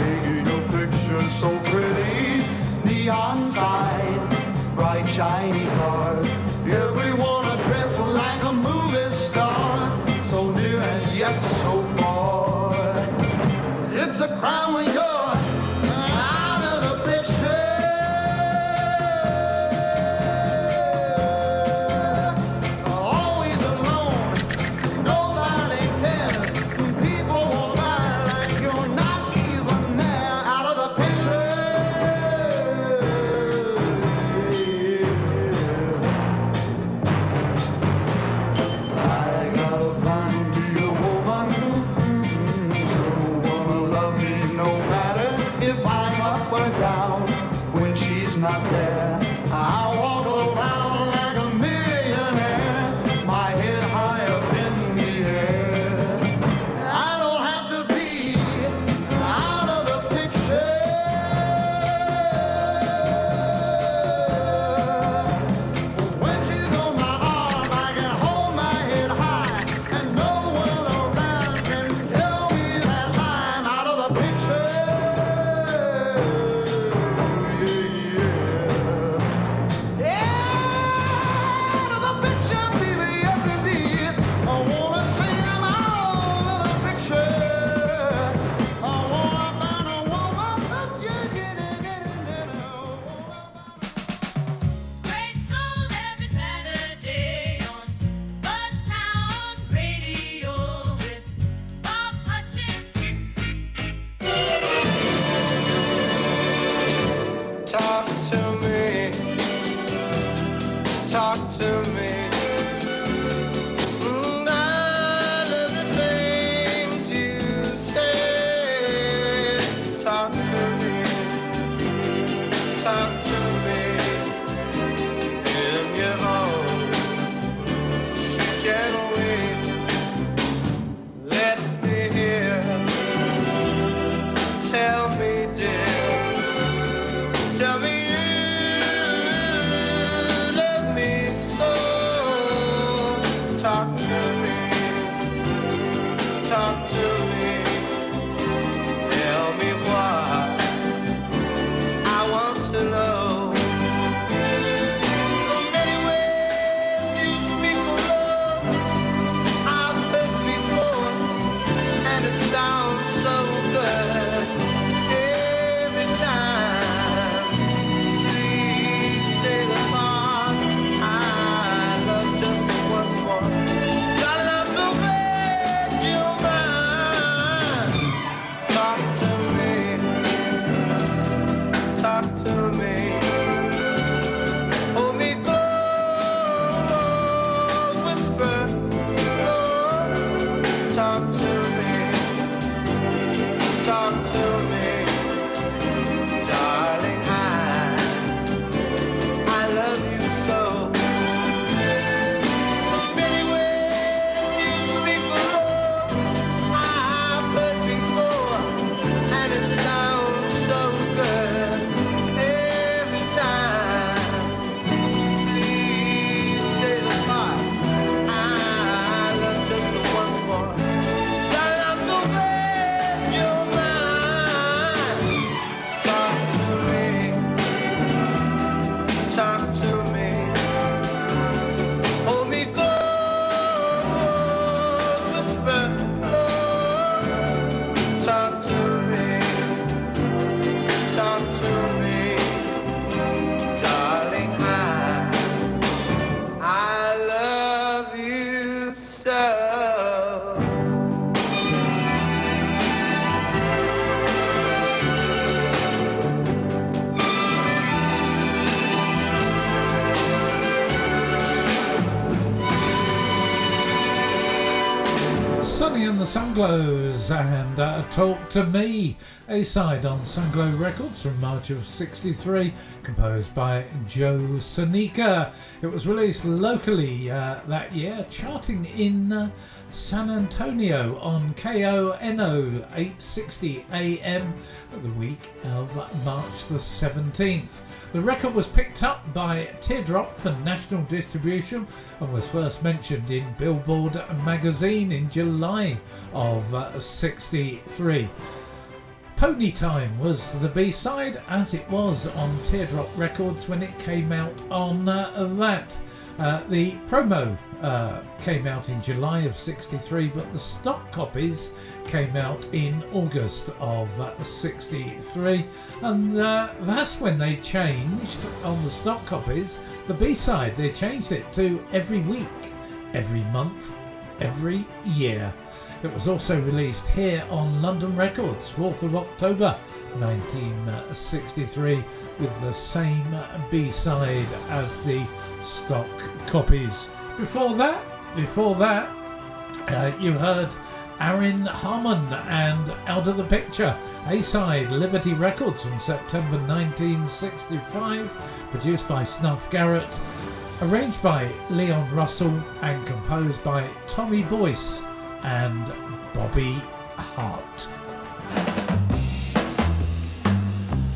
making your picture so pretty. Neon signs, bright shiny cars. Everyone are dressed like a movie stars, so near and yet so far. It's a crime when you're out of the picture. Always alone, nobody cares. People walk by like you're not even there, out of the picture. talk to me. I love the things you say. Talk to me. Talk to me in your own sweet gentle way. Let me hear. Tell me, dear. Tell me you love me so. Talk to me. Talk to me. Tell me why. I want to know the many ways you speak of love. I've heard before, and it sounds so good every time. Please say the part I love just once more. I love so bad you're mine. Talk to me. Talk to me. Hold me close, whisper, Lord. Talk to me. Talk to me. Darling, I love you so. The many ways you speak of love, I've heard before, and it sounds so good every time. Please say the part I love just once more. Darling, I'm so glad you're mine. Talk to me. Talk to me. Hold me close, whisper, Lord. Talk to me. Talk to me. Darling, I love you so. Sonny and the Sunglows and Talk to Me, a side on Sunglow Records from March of '63, composed by Joe Sonica. It was released locally that year, charting in San Antonio on KONO 860 AM the week of March the 17th. The record was picked up by Teardrop for national distribution and was first mentioned in Billboard magazine in July of '63. Pony Time was the B-side, as it was on Teardrop Records when it came out on that. The promo came out in July of '63, but the stock copies came out in August of '63, and that's when they changed on the stock copies. The B-side, they changed it to every week, every month, every year. It was also released here on London Records, 4th of October 1963, with the same B-side as the stock copies. Before that, you heard Aaron Harmon and Out of the Picture, A-side, Liberty Records from September 1965, produced by Snuff Garrett, arranged by Leon Russell and composed by Tommy Boyce and Bobby Hart.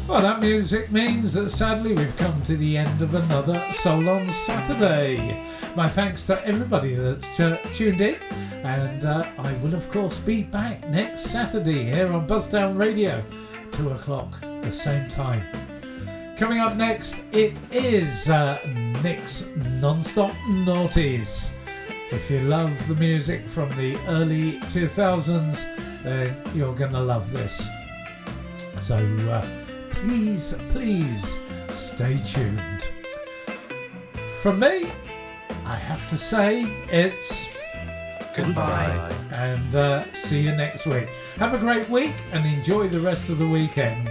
Well, that music means that sadly we've come to the end of another Soul on Saturday. My thanks to everybody that's tuned in, and I will of course be back next Saturday here on Buzztown Radio, 2 o'clock, the same time. Coming up next, it is Nick's Non-Stop Naughties. If you love the music from the early 2000s, then you're going to love this. So please stay tuned. From me, I have to say it's Goodbye. And see you next week. Have a great week and enjoy the rest of the weekend.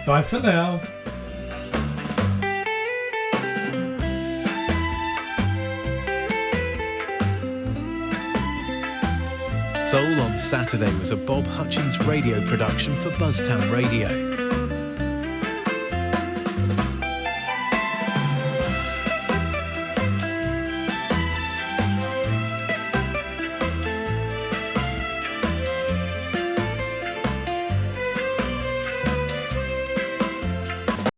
Bye for now. Soul on Saturday was a Bob Hutchins radio production for Buzztown Radio.